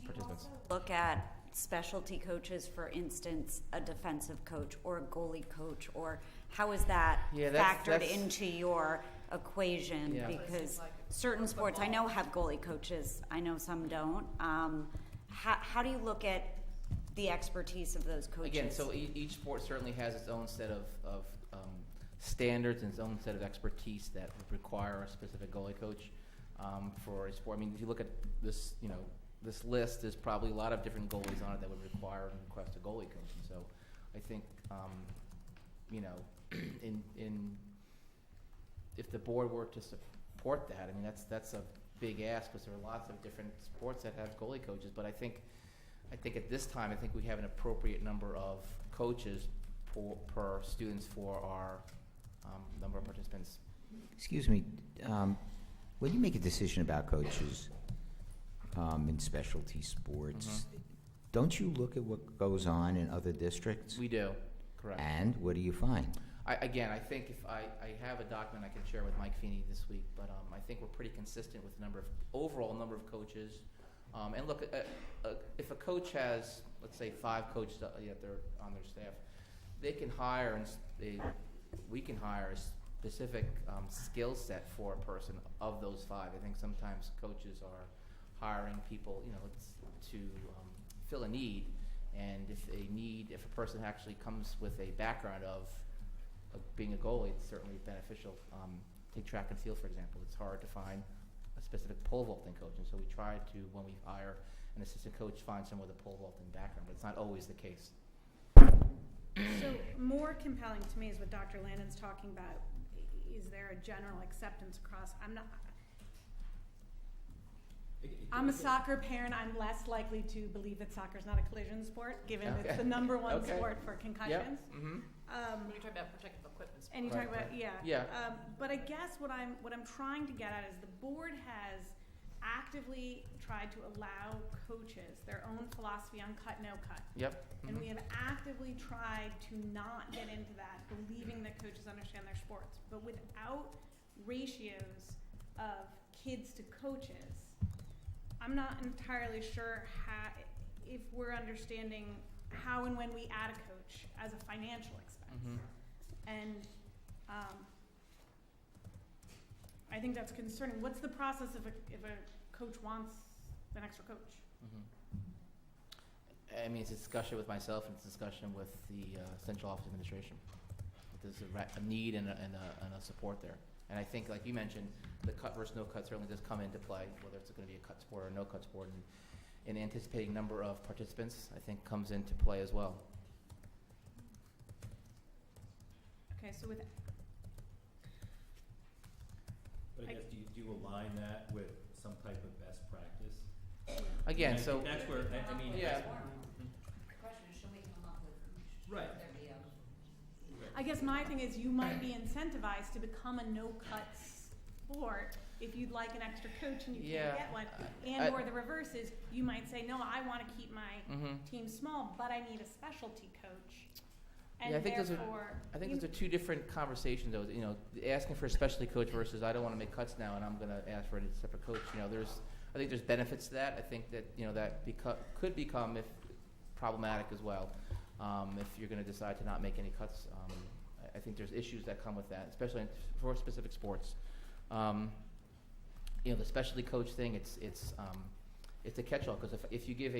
participants. Look at specialty coaches, for instance, a defensive coach or a goalie coach, or how is that Yeah, factored that's- into your equation? Yeah. Because certain sports I know have goalie coaches, I know some don't. How do you look at the expertise of those coaches? Again, so each sport certainly has its own set of standards and its own set of expertise that would require a specific goalie coach for a sport. I mean, if you look at this, you know, this list, there's probably a lot of different goalies on it that would require and request a goalie coach. And so I think, you know, if the board were to support that, I mean, that's a big ask because there are lots of different sports that have goalie coaches. But I think at this time, I think we have an appropriate number of coaches per students for our number of participants. Excuse me, when you make a decision about coaches in specialty sports, don't you look at what goes on in other districts? We do, correct. And what do you find? I think if I have a document I can share with Mike Feeney this week, but I think we're pretty consistent with the overall number of coaches. And look, if a coach has, let's say, 5 coaches that they're on their staff, they can hire we can hire a specific skill set for a person of those 5. I think sometimes coaches are hiring people, you know, to fill a need, and if a person actually comes with a background of being a goalie, it's certainly beneficial. Take track and field, for example. It's hard to find a specific pole vaulting coach, and so we try to, when we hire an assistant coach, find someone with a pole vaulting background, but it's not always the case. So more compelling to me is what Dr. Landon's talking about. Is there a general acceptance across, I'm a soccer parent, I'm less likely to believe that soccer is not a collision sport, given Okay. it's the number one Okay. sport for concussions. Mm-hmm. When you're talking about protective equipment. And you Right, talk about, right. yeah. Yeah. But I guess what I'm trying to get at is the board has actively tried to allow coaches their own philosophy on cut, no cut. Yep. And mhm. we have actively tried to not get into that, believing that coaches understand their sports. But without ratios of kids to coaches, I'm not entirely sure if we're understanding how and when we add a coach as a financial expense. Mhm. And I think that's concerning. What's the process if a coach wants an extra coach? I mean, it's a discussion with myself and it's a discussion with the central office administration. There's a need and a support there. And I think, like you mentioned, the cut versus no cut certainly does come into play, whether it's going to be a cut sport or a no cut sport. And anticipating number of participants, I think, comes into play as well. Okay, so with But I guess, do you align that with some type of best practice? Again, And I so think that's where, I mean. yeah. The question is, should we come up with, Right. should there be a I guess my thing is you might be incentivized to become a no-cut sport if you'd like an extra coach and you Yeah, can't get one. I- And or the reverse is you might say, no, I want to keep my Mhm. team small, but I need a specialty coach. And Yeah, I think those are- therefore, I think you- those are two different conversations, though. You know, asking for a specialty coach versus I don't want to make cuts now and I'm going to ask for a separate coach. You know, I think there's benefits to that. I think that that could become problematic as well if you're going to decide to not make any cuts. I think there's issues that come with that, especially for specific sports. The specialty coach thing, it's a catch-all because if you give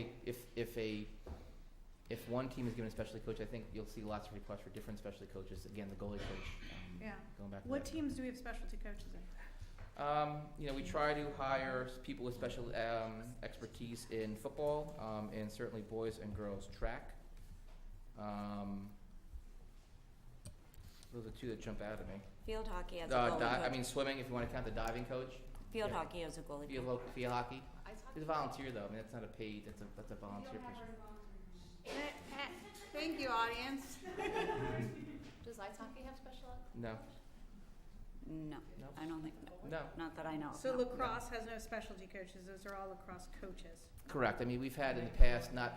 if one team is given a specialty coach, I think you'll see lots of requests for different specialty coaches. Again, the goalie coach. Yeah. Going back to What that. teams do we have specialty coaches in? We try to hire people with special expertise in football, and certainly boys and girls track. Those are two that jump out at me. field hockey as a goalie coach? Swimming, if you want to count the diving coach. Field yeah. hockey as a goalie coach. Field hockey. Ice hockey? It's a volunteer, though. I mean, that's not a paid, that's a volunteer position. Thank you, audience. Does ice hockey have special ed? No, No, No. I don't think, no. not that I know of. So no. lacrosse has no specialty coaches. Those are all lacrosse coaches. Correct. I mean, we've had in the past, I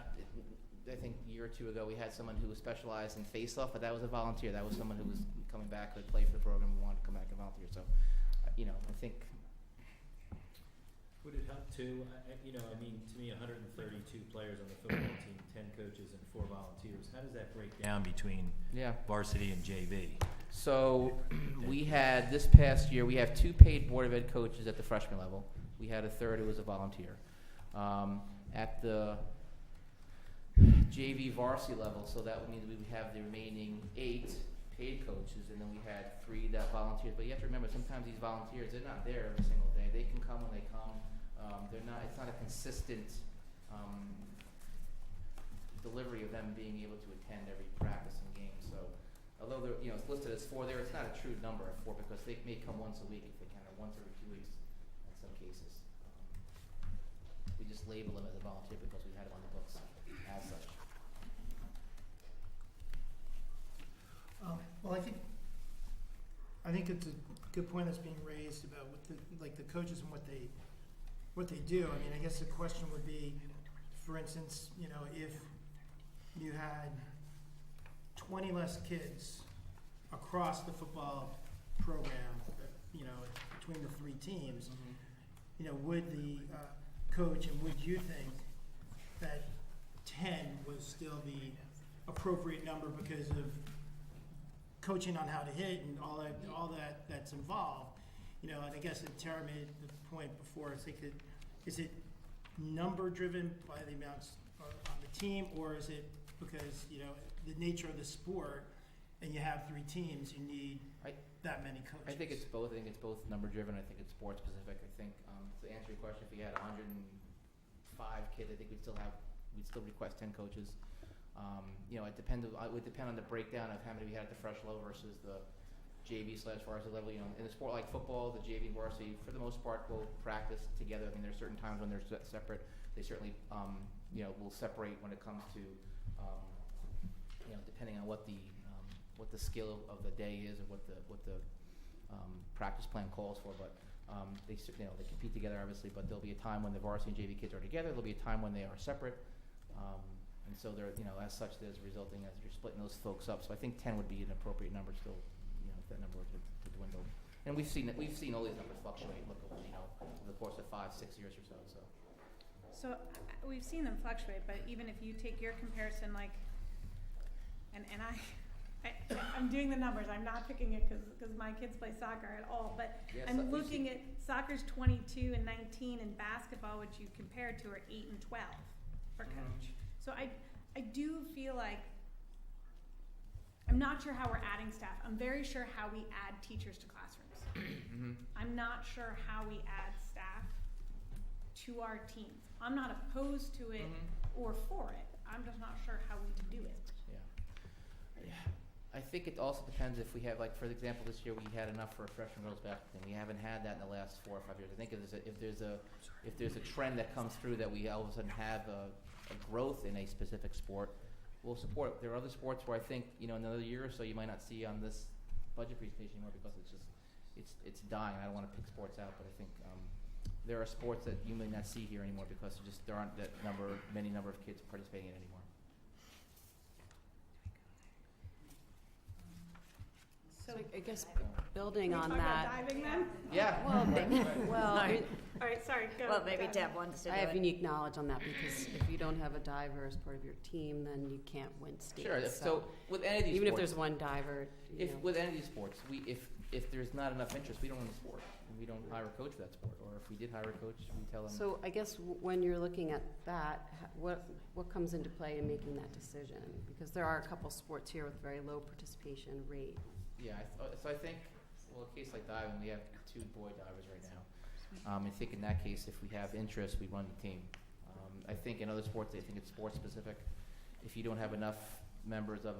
think a year or two ago, we had someone who was specialized in face-off, but that was a volunteer. That was someone who was coming back, who had played for the program, and wanted to come back and volunteer. So, I think, Would it help too, to me, 132 players on the football team, 10 coaches and 4 volunteers, how does that break down between yeah. varsity and JV? So this past year, we have 2 paid Board of Ed coaches at the freshman level. We had a third who was a volunteer. At the JV varsity level, so that would mean that we would have the remaining 8 paid coaches, and then we had 3 that volunteered. But you have to remember, sometimes these volunteers, they're not there every single day. They can come when they come. It's not a consistent delivery of them being able to attend every practice and game. So, although they're, it's listed as 4 there, it's not a true number of 4 because they may come once a week if they can, or once every 2 weeks in some cases. We just label them as a volunteer because we had them on the books as such. Well, I think it's a good point that's being raised about what the coaches and what they do. I mean, I guess the question would be, for instance, if you had 20 less kids across the football program, between the 3 teams, would the coach and would you think that 10 was still the appropriate number because of coaching on how to hit and all that's involved? And I guess that Tara made the point before, is it number driven by the amounts on the team, or is it because, the nature of the sport and you have 3 teams, you need that many coaches? I think it's both. I think it's both number driven. I think it's sport specific. I think to answer your question, if you had 105 kids, I think we'd still request 10 coaches. You know, it would depend on the breakdown of how many we had at the fresh level versus the JV/varsity level. You know, in a sport like football, the JV and varsity, for the most part, will practice together. I mean, there's certain times when they're separate. They certainly, you know, will separate when it comes to, you know, depending on what the skill of the day is or what the practice plan calls for. But they compete together, obviously. But there'll be a time when the varsity and JV kids are together. There'll be a time when they are separate. And so they're, you know, as such, there's resulting as you're splitting those folks up. So I think 10 would be an appropriate number still, you know, if that number were to dwindle. And we've seen all these numbers fluctuate, you know, over the course of 5-6 years or so. So we've seen them fluctuate, but even if you take your comparison, like, and I'm doing the numbers. I'm not picking it because my kids play soccer at all. But Yeah, I'm so- looking at soccer's 22 and 19, and basketball, which you compared to, are 8 and 12 for coach. So I do feel like I'm not sure how we're adding staff. I'm very sure how we add teachers to classrooms. I'm not sure how we add staff to our teams. I'm not opposed to it or for it. I'm just not sure how we do it. Yeah. I think it also depends if we have, like, for example, this year we had enough for a freshman girls basketball team. We haven't had that in the last 4 or 5 years. I think if there's a trend that comes through that we all of a sudden have a growth in a specific sport, we'll support it. There are other sports where I think, you know, in another year or so you might not see on this budget presentation anymore because it's dying. I don't want to pick sports out, but I think there are sports that you may not see here anymore because there aren't many number of kids participating in it anymore. So I guess building Can we on talk that. about diving then? Yeah. Well, All right, sorry. Go. Well, maybe Deb. Deb wants to do I have it. unique knowledge on that because if you don't have a diver as part of your team, then you can't win states. Sure. So with any of these even if sports, there's one diver, you know. with any of these sports, if there's not enough interest, we don't run the sport, and we don't hire a coach for that sport. Or if we did hire a coach, we tell them. So I guess when you're looking at that, what comes into play in making that decision? Because there are a couple sports here with very low participation rate. Yeah, so I think, well, a case like diving, we have 2 boy divers right now. I think in that case, if we have interest, we run the team. I think in other sports, I think it's sport specific. If you don't have enough members of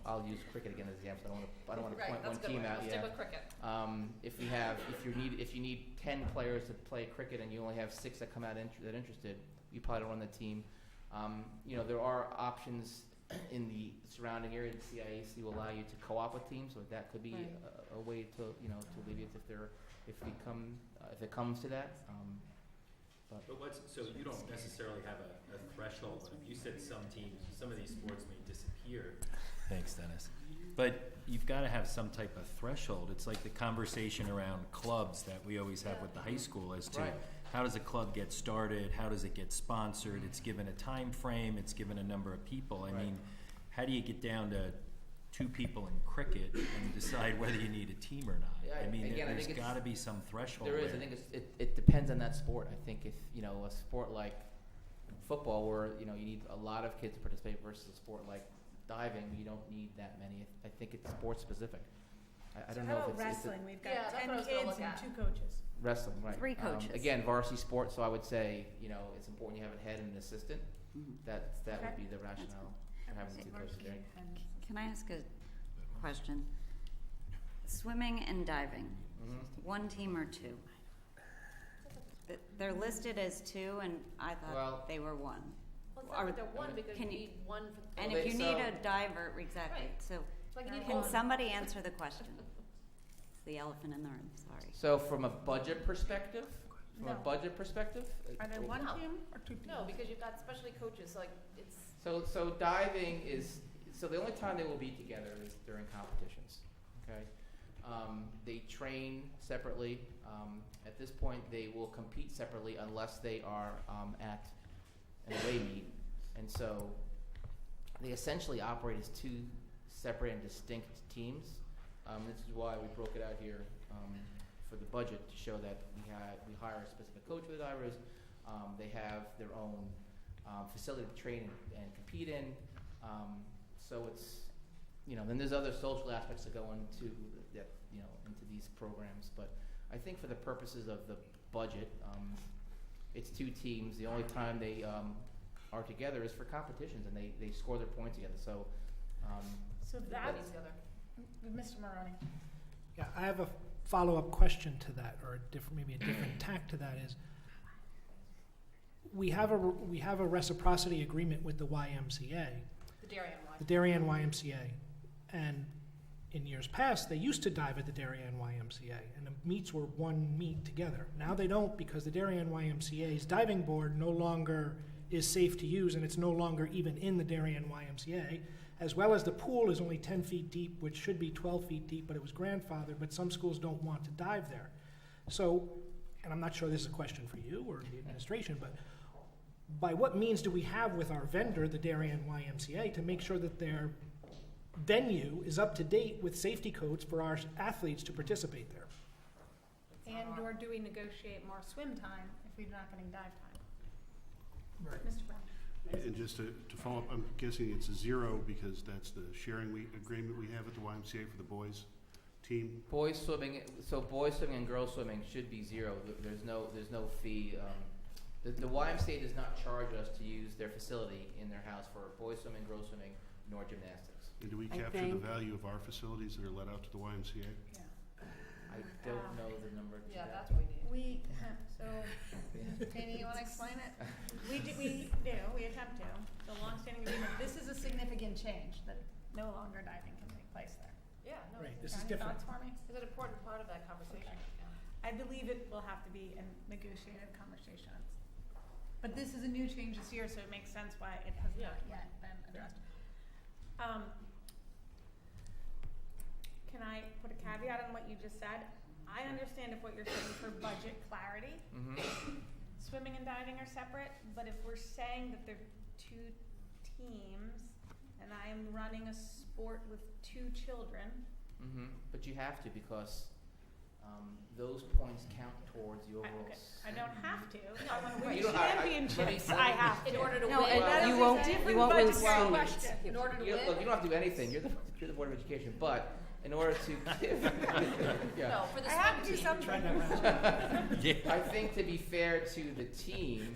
I'll use cricket again as an example. I don't want to point one team out. Let's stick with cricket. If you need 10 players to play cricket and you only have 6 that come out that interested, you probably don't run the team. There are options in the surrounding area. The CIAC will allow you to co-op with teams, so that could be Right. a way to alleviate if it comes to that. So you don't necessarily have a threshold, but if you said some of these sports may disappear. Thanks, Dennis. But you've got to have some type of threshold. It's like the conversation around clubs that we always have with the high school as to Right. how does a club get started, how does it get sponsored, it's given a time frame, it's given a number of people. I Right. mean, how do you get down to 2 people in cricket and decide whether you need a team or not? Yeah, I mean, again, I there's think got to be some threshold There is. there. I think it depends on that sport. I think if a sport like football, where you need a lot of kids to participate, versus a sport like diving, you don't need that many. I think it's sport specific. I don't know How if about it's wrestling? We've got Yeah, that's what I 10 was gonna kids look and at. 2 coaches. wrestling, right? 3 coaches. Again, varsity sport. So I would say it's important you have a head and an assistant. That Okay. would be the rationale for having the 2 coaches there. Can I ask a question? Swimming and diving, Mhm. 1 team or 2? They're listed as 2, and I Well- thought they were 1. Well, it's Are- not that they're one because you can you- need one for. And Well, if you they- need so- a diver, exactly, Right. so Like you need can one. somebody answer the question? It's the elephant in the room, sorry. So from a budget perspective, No. Are they one No. team or 2 teams? No, because you've got specialty coaches, like, it's, So diving is, so the only time they will be together is during competitions, okay? They train separately. At this point, they will compete separately unless they are at an away meet. And so they essentially operate as 2 separate and distinct teams. This is why we broke it out here for the budget, to show that we hire a specific coach for the divers. They have their own facility to train and compete in. So it's, then there's other social aspects that go into that, into these programs. But I think for the purposes of the budget, it's 2 teams. The only time they are together is for competitions, and they score their points together, so, So Put that's, these together. Mr. Maroney. Yeah, I have a follow-up question to that, or a different, maybe a different tack to that is, we have a reciprocity agreement with the YMCA, The Darien one. the Darien YMCA, and in years past, they used to dive at the Darien YMCA, and the meets were one meet together. Now they don't, because the Darien YMCA's diving board no longer is safe to use, and it's no longer even in the Darien YMCA, as well as the pool is only 10 feet deep, which should be 12 feet deep, but it was grandfathered, but some schools don't want to dive there. So, and I'm not sure this is a question for you or the administration, but by what means do we have with our vendor, the Darien YMCA, to make sure that their venue is up to date with safety codes for our athletes to participate there? And or do we negotiate more swim time if we're not getting dive time? Right. Mr. Brown? And just to follow up, I'm guessing it's a 0 because that's the sharing agreement we have at the YMCA for the boys team. boys swimming and girls swimming should be 0. There's no fee. The YMCA does not charge us to use their facility in their house for boys swimming, girls swimming, nor gymnastics. And do we I capture the think- value of our facilities that are let out to the YMCA? Yeah. I don't know the number to Yeah, that. that's what we need. We, so, Penny, you wanna explain it? We do, we attempt to. The longstanding agreement, this is a significant change, that no longer diving can take place there. Yeah, no. Right, it's this is Got any different. thoughts for me? an important part of that conversation. Okay. Yeah. I believe it will have to be a negotiated conversation. But this is a new change this year, so it makes sense why it has Yeah. not yet been addressed. Can I put a caveat on what you just said? I understand if what you're saying for budget clarity, swimming and diving are separate, but if we're saying that they're 2 teams, and I am running a sport with 2 children, But you have to, because those points count towards the overall. I don't have to. I wanna You win don't- championships, I have to. In order to No, win. and That you is won't, a different you won't win budgetary swim question. meets. In order to You, win. look, you don't have to do anything. You're the Board of Education, but in order to give, No, for the I have to swim do team. something. I think to be fair to the team,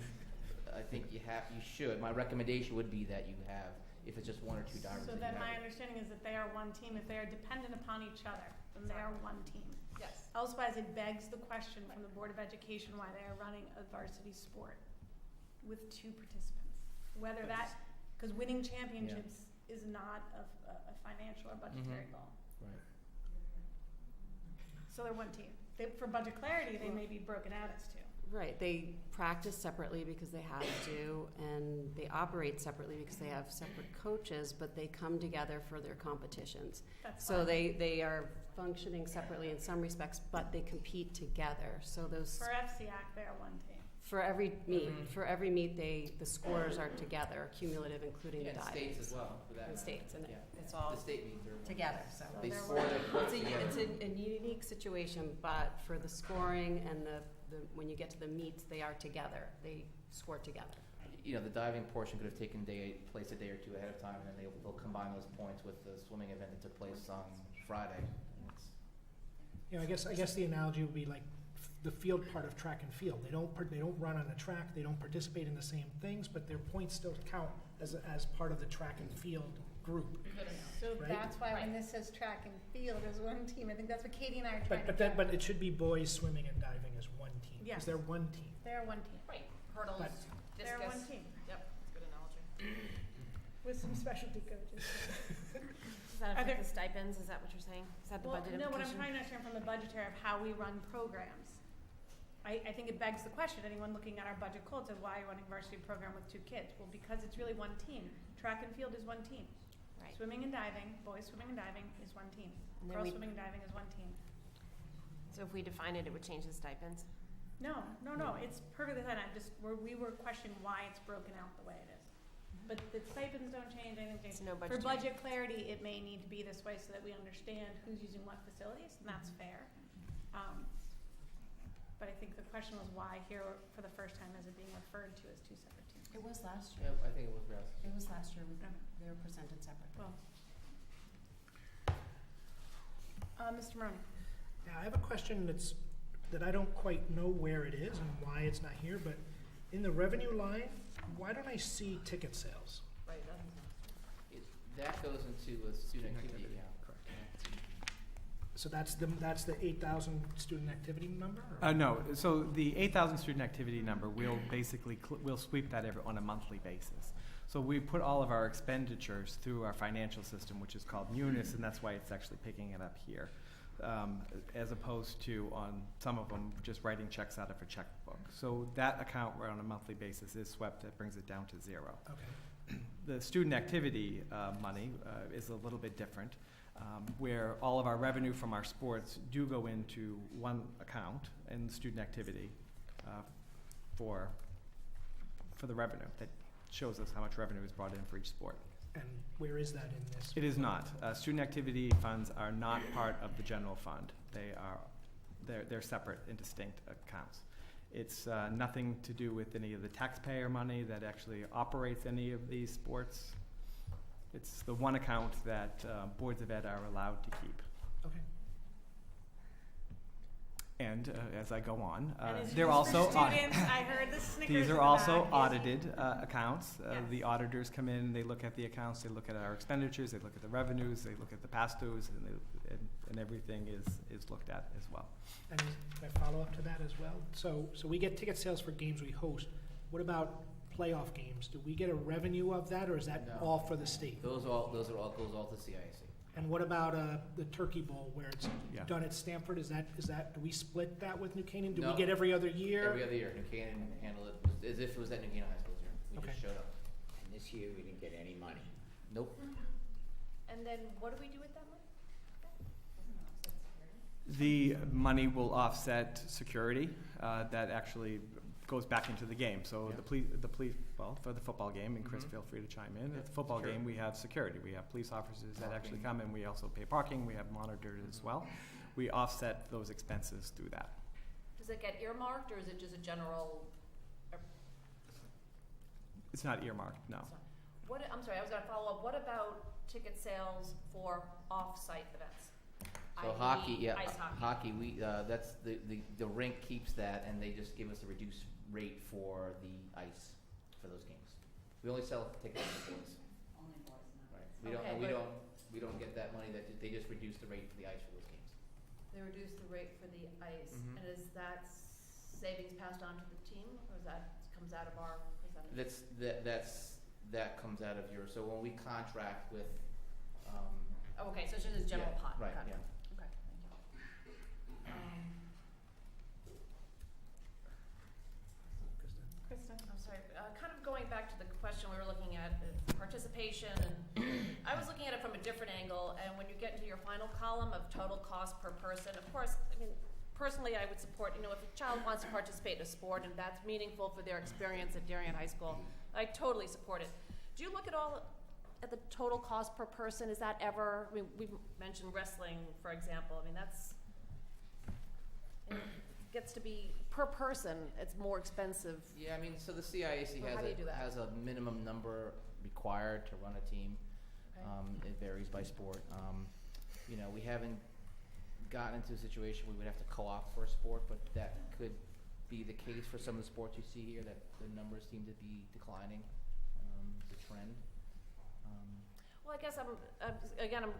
I think you should. My recommendation would be that you have, if it's just 1 or 2 divers. So that you then have my it. understanding is that they are one team. If they are dependent upon each other, then they are one team. Yes. Elsewise, it begs the question from the Board of Education why they are running a varsity sport with 2 participants. Whether that, because winning championships is not a financial or budgetary goal. Right. So they're one team. For budget clarity, they may be broken out as 2. Right, they practice separately because they have to, and they operate separately because they have separate coaches, but they come together for their competitions. That's So fine. they are functioning separately in some respects, but they compete together. So those, For FCAC, they are one team. for every meet, the scores are together, cumulative, including the And diving. states as well, for that And matter. states, and Yeah. it's all The state means are. together, so. They they're score their points It's together. a unique situation, but for the scoring and when you get to the meets, they are together. They score together. You know, the diving portion could have taken place a day or 2 ahead of time, and then they'll combine those points with the swimming event that took place on Friday. You know, I guess the analogy would be like the field part of track and field. They don't run on the track. They don't participate in the same things, but their points still count as part of the track and field group. So Right. that's why when this says track and field as one team, I think that's what Katie and I are trying to get. But it should be boys swimming and diving as one team. Yes. Because they're one team. They're one team. Right, hurdles, But- They're discus. one team Yep, that's a good analogy. with some specialty coaches. Does that Are affect there- the stipends? Is that what you're saying? Is that the Well, budget no, what I'm implication? trying to understand from the budgetary of how we run programs. I think it begs the question, anyone looking at our budget code says, why are you running varsity program with 2 kids? Well, because it's really one team. Track and field is one team. Right. Swimming and diving, boys swimming and diving is one team. And then Girls we- swimming and diving is one team. So if we define it, it would change the stipends? No, it's perfectly fine. We were questioning why it's broken out the way it is. But the stipends don't change, anything changes. So no For budget change? budget clarity, it may need to be this way so that we understand who's using what facilities, and that's fair. But I think the question was why here for the first time is it being referred to as 2 separate teams? It was last Yeah, I think it was Russ. It was last year. They were presented separately. Well. Mr. Maroney? Now, I have a question that I don't quite know where it is and why it's not here, but in the revenue line, why don't I see ticket sales? Right, That goes into a student activity account. So that's the 8,000 student activity number? or- No, so the 8,000 student activity number, we'll basically, we'll sweep that on a monthly basis. So we put all of our expenditures through our financial system, which is called Munis, and that's why it's actually picking it up here. As opposed to on some of them, just writing checks out of a checkbook. So that account on a monthly basis is swept, that brings it down to zero. Okay. The student activity money is a little bit different, where all of our revenue from our sports do go into one account in student activity for the revenue. That shows us how much revenue is brought in for each sport. And where is that in this? It is not. Student activity funds are not part of the general fund. They're separate and distinct accounts. It's nothing to do with any of the taxpayer money that actually operates any of these sports. It's the one account that boards of ed are allowed to keep. Okay. And as I go on, And it's they're used for also students. I heard the Snickers these in are the also back. audited accounts. Yes. The auditors come in, they look at the accounts, they look at our expenditures, they look at the revenues, they look at the past dues, and everything is looked at as well. And can I follow up to that as well? So we get ticket sales for games we host. What about playoff games? Do we get a revenue of that, or is that No. all for the state? Those are all goes all to CIAC. And what about the Turkey Bowl, where it's Yeah. done at Stanford? Is that do we split that with New Canaan? Do No. we get every other year? Every other year, New Canaan handled it as if it was at New Canaan High School's year. We Okay. just showed up. And this year, we didn't get any money. Nope. And then what do we do with that money? The money will offset security that actually goes back into the game. So Yeah. the police, well, for the football game, and Chris, Mhm. feel free to chime in. Yeah, At the football sure. game, we have security. We have police officers that actually Parking. come, and we also pay parking. We have monitors as well. We offset those expenses through that. Does it get earmarked, or is it just a general? It's not earmarked, no. I'm sorry, I was gonna follow up. What about ticket sales for off-site events? So i.e. hockey, yeah, Ice hockey. we, that's the rink keeps that, and they just give us a reduced rate for the ice for those games. We only sell tickets to the boys. Only boys, not Right. girls. We don't get that money, that they just reduce the rate for the ice for those games. They reduce the rate for the ice, Mhm. and is that savings passed on to the team, or is that comes out of our percentage? That comes out of your, so when we contract with, Oh, okay, so it's just a general yeah, pot. right, Got it. yeah. Okay, thank you. Krista? I'm sorry, kind of going back to the question we were looking at, participation, and I was looking at it from a different angle, and when you get into your final column of total cost per person, of course, I mean, personally, I would support, if a child wants to participate in a sport and that's meaningful for their experience at Darien High School, I totally support it. Do you look at the total cost per person? Is that ever, we mentioned wrestling, for example, that's, gets to be, per person, it's more expensive. Yeah, so the CIAC Well, how do you do that? has a minimum number required to run a team. Okay. It varies by sport. We haven't gotten into a situation where we would have to co-opt for a sport, but that could be the case for some of the sports you see here, that the numbers seem to be declining, the trend. Well, I guess I'm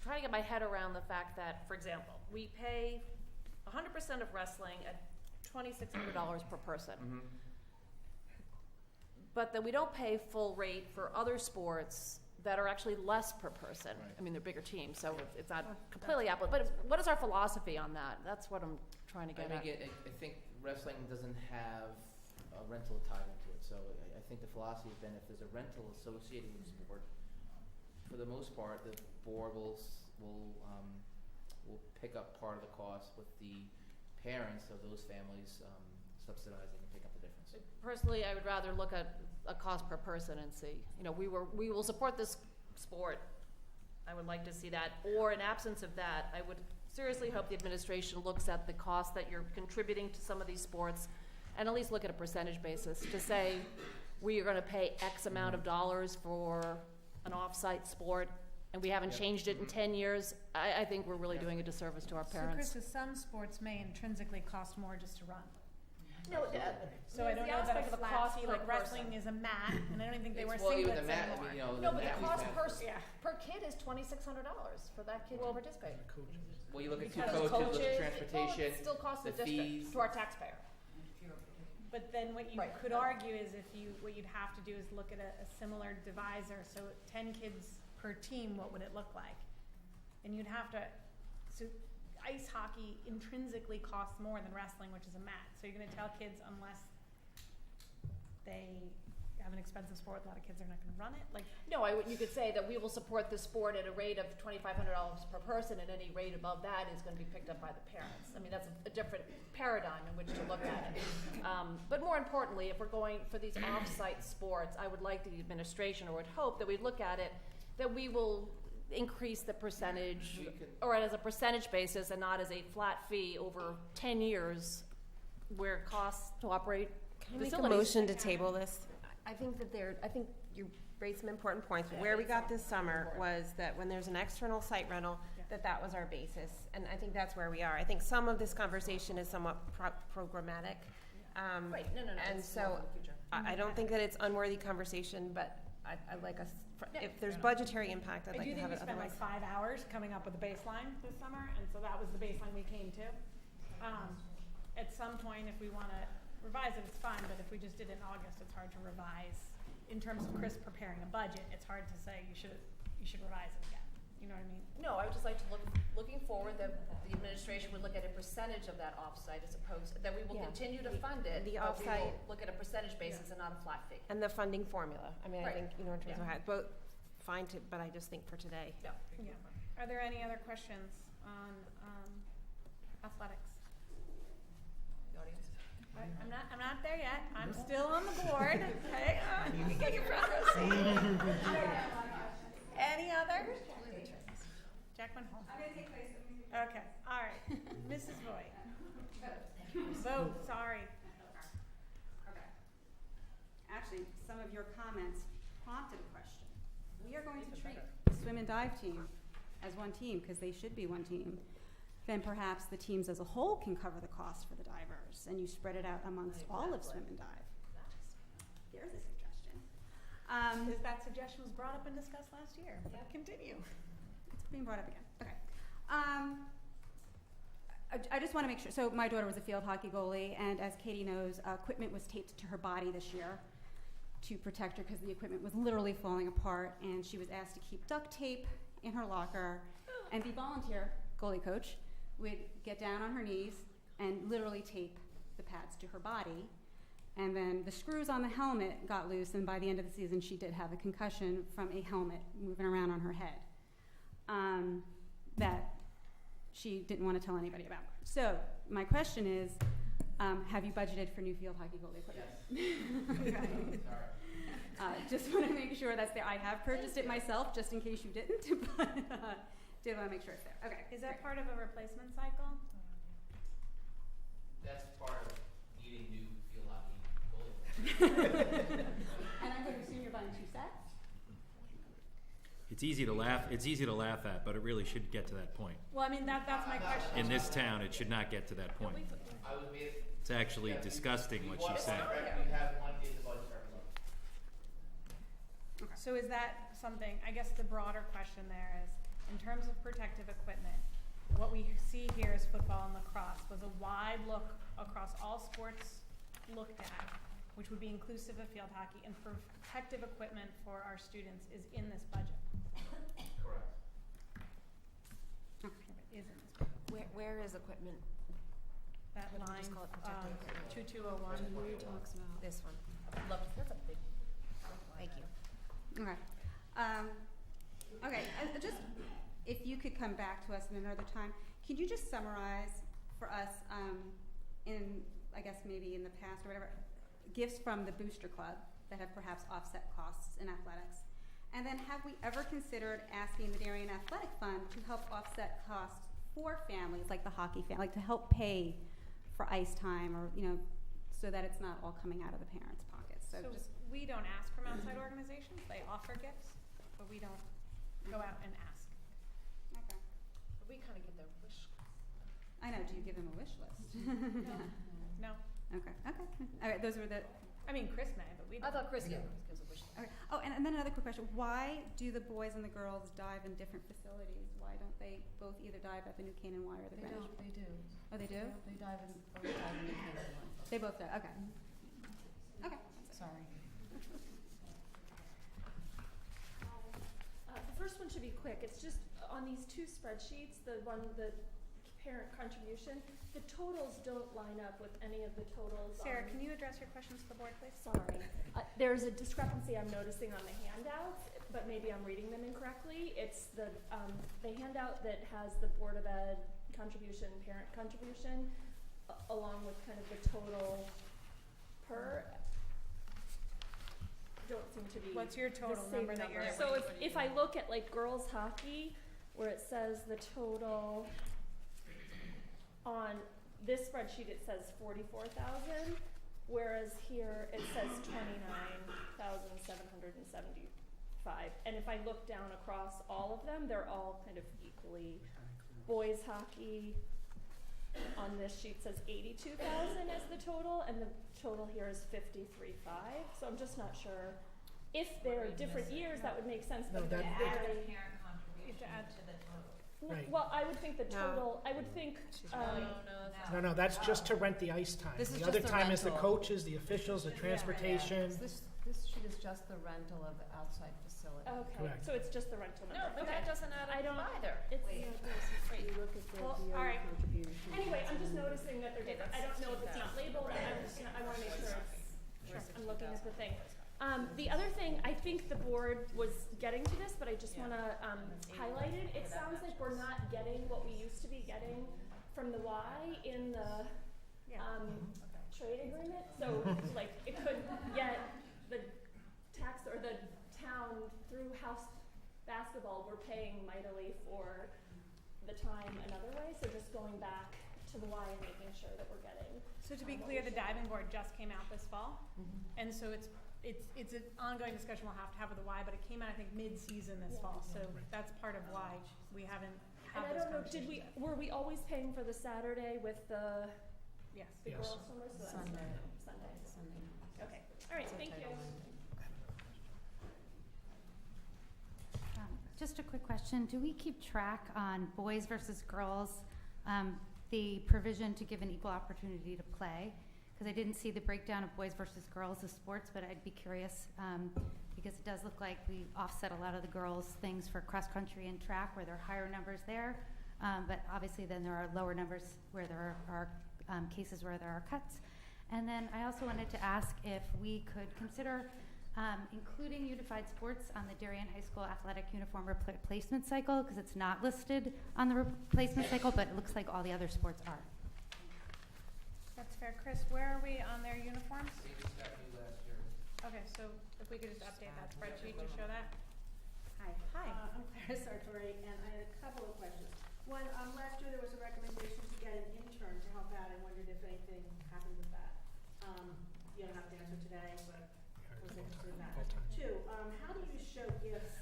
trying to get my head around the fact that, for example, we pay 100% of wrestling at $2,600 per person. Mm-hmm. But then we don't pay full rate for other sports that are actually less per person. Right. They're bigger teams, so it's not completely applicable. But what is our philosophy on that? That's what I'm trying to get at. I think wrestling doesn't have a rental tied into it, so I think the philosophy has been if there's a rental associated with the sport, for the most part, the board will pick up part of the cost with the parents of those families subsidizing and pick up the difference. Personally, I would rather look at a cost per person and see, we will support this sport. I would like to see that. Or in absence of that, I would seriously hope the administration looks at the cost that you're contributing to some of these sports and at least look at a percentage basis to say, we are gonna pay X amount of dollars for an off-site sport and we haven't Yeah. changed it in 10 years. I think we're really doing a disservice to our parents. So Krista, some sports may intrinsically cost more just to run. No, So I don't the know that aspect a of the flat cost fee, per like wrestling person. is a mat, and I don't even think they It's- wear well, even singlets the mat, I anymore. mean, you know, No, but mat the we've cost had- Yeah. per kid is $2,600 for that kid to participate. Well, you look at two Because coaches, look at well, transportation, it still costs the the district, fees. to our taxpayer. But then what you Right. could argue is what you'd have to do is look at a similar divisor, so 10 kids per team, what would it look like? And you'd have to, so ice hockey intrinsically costs more than wrestling, which is a mat. So you're gonna tell kids unless they have an expensive sport, a lot of kids are not gonna run it, like, No, you could say that we will support the sport at a rate of $2,500 per person, and any rate above that is gonna be picked up by the parents. I mean, that's a different paradigm in which to look at it. But more importantly, if we're going for these off-site sports, I would like the administration, or would hope that we look at it, that we will increase the percentage, We can- or as a percentage basis and not as a flat fee over 10 years, where it costs to operate Can I make a facilities. motion to table this? I think you raised some important points. Where we got this summer was that when there's an external site rental, that was our basis. And I think that's where we are. I think some of this conversation is somewhat programmatic. Right, no, And it's so more for the future. I don't think that it's unworthy conversation, but I'd like us, if there's budgetary impact, I'd I like do to think have we it spent like otherwise. 5 hours coming up with a baseline this summer, and so that was the baseline we came to. At some point, if we wanna revise it, it's fine, but if we just did it in August, it's hard to revise. In terms of Chris preparing a budget, it's hard to say you should revise it again, you know what I mean? No, I would just like to looking forward, that the administration would look at a percentage of that offsite as opposed, that we will Yeah. continue to fund it, The but we will offsite- look at a percentage basis and not a flat fee. And the funding formula. I mean, I Right. think, in terms of Yeah. how, both fine to, but I just think for today. Yeah. Yeah. Are there any other questions on, athletics? The audience? I'm not there yet. I'm still on the board. Hang on. You can get your progress. Any others? Jack went home. I'm gonna take place. Okay, all right. Mrs. Voigt. Vote, sorry. Okay. Actually, some of your comments prompted a question. We are going to treat the swim and dive team as one team, because they should be one team. Then perhaps the teams as a whole can cover the cost for the divers, and you spread it out amongst all of swim and dive. There's a suggestion. That suggestion was brought up and discussed last year. But continue. It's being brought up again. Okay. I just want to make sure. So my daughter was a field hockey goalie, and as Katie knows, equipment was taped to her body this year to protect her because the equipment was literally falling apart, and she was asked to keep duct tape in her locker, and the volunteer goalie coach would get down on her knees and literally tape the pads to her body. And then the screws on the helmet got loose, and by the end of the season, she did have a concussion from a helmet moving around on her head that she didn't want to tell anybody about. So my question is, have you budgeted for new field hockey goalie equipment? Okay. Just want to make sure that's there. I have purchased it myself, just in case you didn't, but did want to make sure it's there. Okay. Is that great. part of a replacement cycle? That's part of needing new field hockey goalies. And I'm going to assume you're buying 2 sets? It's easy to laugh at, but it really should get to that point. Well, I mean, that's my question. In this town, it should not get to that point. I would be. It's actually disgusting what she's saying. We have one in the budget for everyone. So is that something, I guess the broader question there is, in terms of protective equipment, what we see here is football and lacrosse was a wide look across all sports looked at, which would be inclusive of field hockey, and protective equipment for our students is in this budget. Correct. It is in this budget. Where is equipment? That What did we line, just call it, protective equipment? 2201. Talks about this one. That's a big. Thank you. Okay. Okay, just, if you could come back to us in another time, could you just summarize for us, in, I guess maybe in the past or whatever, gifts from the Booster Club that have perhaps offset costs in athletics? And then have we ever considered asking the Darien Athletic Fund to help offset costs for families, like the hockey family, like to help pay for ice time, or, so that it's not all coming out of the parents' pockets? So So just, we don't ask from outside organizations, they offer gifts, but we don't go out and ask. okay. We kind of get their wish. I know, do you give them a wish list? No, Okay, all right, those were the, I mean, Chris may, but we I don't. thought Chris gives a wish. okay. Oh, and then another quick question, why do the boys and the girls dive in different facilities? Why don't they both either dive at the New Canaan Y or the Greenwich? They do. Oh, they do? They dive in the Canaan one. They both dive, okay. Okay. Sorry. The first one should be quick. It's just on these two spreadsheets, the parent contribution, the totals don't line up with any of the totals. Sarah, can you address your questions to the board, please? Sorry. There's a discrepancy I'm noticing on the handouts, but maybe I'm reading them incorrectly. It's the handout that has the Board of Ed contribution, parent contribution, along with kind of the total per, don't seem to be What's your the total same number that you're? So if I look at like girls hockey, where it says the total on this spreadsheet, it says 44,000, whereas here it says 29,775. And if I look down across all of them, they're all kind of equally. Boys hockey on this sheet says 82,000 as the total, and the total here is 53,500. So I'm just not sure if they're different years. That would make sense. No, But that- they're very, You have to add to the total. Right. well, I would think the No. total. I would think. No, that's just to rent the ice time. This is The other just the time is the rental. coaches, the officials, the transportation. This sheet is just the rental of the outside facility. Okay, Correct. so it's just the rental number. No, Okay. that doesn't add I up don't either. It's Wait. Well, all right. Anyway, I'm just noticing that they're different. I don't know if it's not labeled. I want to make sure it's. I'm looking at the thing. The other thing, I think the board was getting to this, but I just want to highlight it. It sounds like we're not getting what we used to be getting from the Y in the trade agreement. So like it could get the tax or the town through house basketball, we're paying mightily for the time another way. So just going back to the Y and making sure that we're getting. So to be clear, the diving board just came out this fall, and so it's an ongoing discussion we'll have to have with the Y, but it came out, I think, mid-season this fall, so that's part of why we haven't And had I this don't know, conversation. were we always paying for the Saturday with the Yes. Yes. girls' summer? So that's Sunday. Okay, all right, thank you. Just a quick question. Do we keep track on boys versus girls, the provision to give an equal opportunity to play? Because I didn't see the breakdown of boys versus girls of sports, but I'd be curious because it does look like we offset a lot of the girls' things for cross country and track where there are higher numbers there. But obviously then there are lower numbers where there are cases where there are cuts. And then I also wanted to ask if we could consider including unified sports on the Darien High School athletic uniform replacement cycle, because it's not listed on the replacement cycle, but it looks like all the other sports are. That's fair. Chris, where are we on their uniforms? Okay, so if we could just update that spreadsheet to show that. Hi, I'm Clara Sartori, and I had a couple of questions. One, last year there was a recommendation to get an intern to help out. I wondered if anything happened with that. You don't have to answer today, but was interested in that. Two, how do you show gifts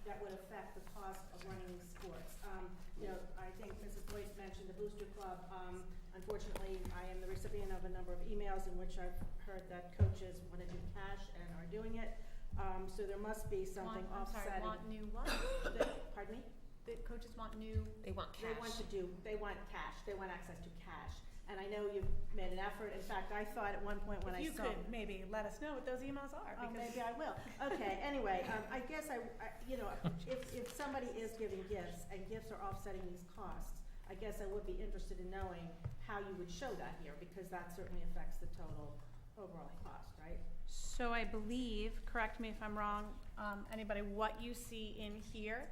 that would affect the cost of running these sports? I think Mrs. Boyce mentioned the Booster Club. Unfortunately, I am the recipient of a number of emails in which I've heard that coaches want to do cash and are doing it. So there must be something offsetting. Want new what? Pardon me? The coaches want new. They want cash. They want cash. They want access to cash. And I know you've made an effort. In fact, I thought at one point when If I you saw. could maybe let us know what those emails are. Oh, Because maybe I will. Okay, anyway, I guess if somebody is giving gifts and gifts are offsetting these costs, I guess I would be interested in knowing how you would show that here, because that certainly affects the total overall cost, right? So I believe, correct me if I'm wrong, anybody, what you see in here,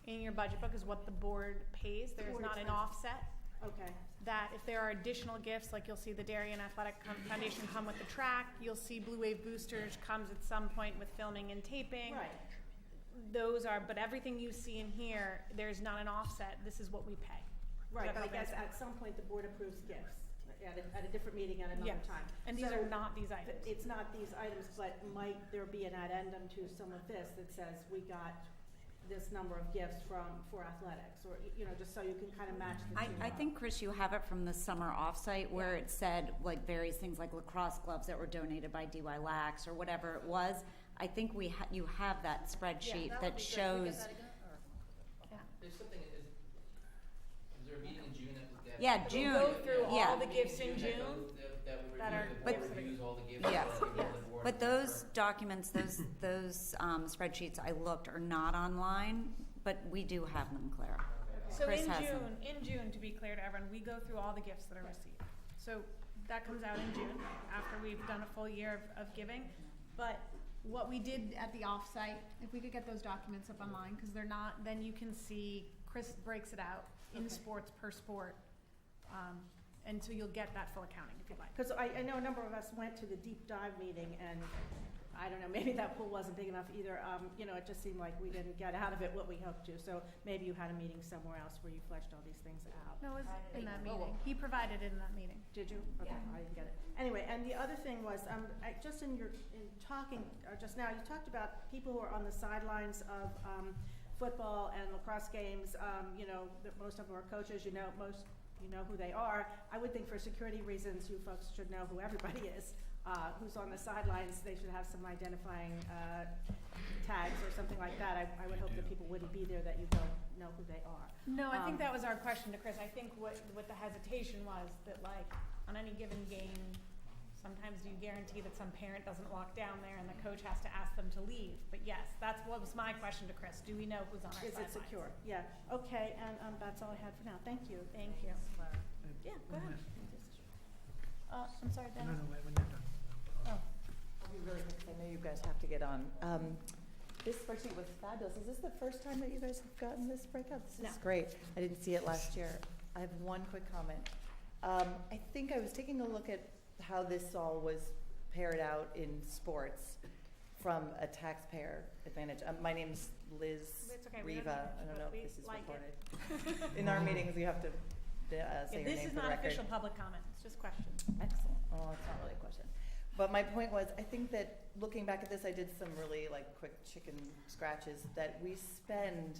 in your budget book is what the board pays. There's board not an expenses. offset. Okay. That if there are additional gifts, like you'll see the Darien Athletic Foundation come with the track, you'll see Blue Wave Boosters comes at some point with filming and taping. Right. Those are, but everything you see in here, there's not an offset. This is what we pay. Right, Does that but I make guess sense? at some point the board approves gifts at a different meeting at another Yes. time. And these So are not these items. It's not these items, but might there be an addendum to some of this that says we got this number of gifts for athletics, or, just so you can kind of match the two I up. think, Chris, you have it from the summer offsite where it said like various things like lacrosse gloves that were donated by DY Lax or whatever it was. I think you have that spreadsheet that shows. There's something, is there a meeting in June that? Yeah, June. Go through Yeah. all the gifts in June. That would that review, are- the board reviews all the gifts. Yeah. that are given to the board. But those documents, those spreadsheets I looked are not online, but we do have them, Claire. So Chris in has them. June, to be clear to everyone, we go through all the gifts that are received. So that comes out in June, after we've done a full year of giving. But what we did at the offsite, if we could get those documents up online, because they're not, then you can see, Chris breaks it out in sports per sport. And so you'll get that full accounting if you'd like. Because I know a number of us went to the deep dive meeting, and I don't know, maybe that pool wasn't big enough either. It just seemed like we didn't get out of it what we hoped to. So maybe you had a meeting somewhere else where you fleshed all these things out. No, it was in that meeting. He provided it in that meeting. Did you? Okay, I didn't get it. Anyway, and the other thing was, just in talking just now, you talked about people who are on the sidelines of football and lacrosse games. That most of them are coaches. You know who they are. I would think for security reasons, you folks should know who everybody is. Who's on the sidelines, they should have some identifying tags or something like that. I would hope that people wouldn't be there that you don't know who they are. No, I think that was our question to Chris. I think what the hesitation was that, like, on any given game, sometimes you guarantee that some parent doesn't walk down there and the coach has to ask them to leave. But yes, that's what was my question to Chris. Do we know who's on our Is sidelines? it secure? Yeah. Okay, and that's all I had for now. Thank you. Thank you. Yeah, go ahead. I'm sorry, No, Dennis. wait, when you're done. Oh. I'll be really quick, 'cause I know you guys have to get on. This spreadsheet was fabulous. Is this the first time that you guys have gotten this breakout? This is No. great. I didn't see it last year. I have one quick comment. I think I was taking a look at how this all was paired out in sports from a taxpayer advantage. My name's Liz It's okay, we don't Riva. need I don't know we if this is like it. recorded. In our meetings, you have to say Yeah, your this name is for the not record. official public comment. It's just questions. Excellent. Oh, it's not really a question. But my point was, I think that looking back at this, I did some really quick chicken scratches, that we spend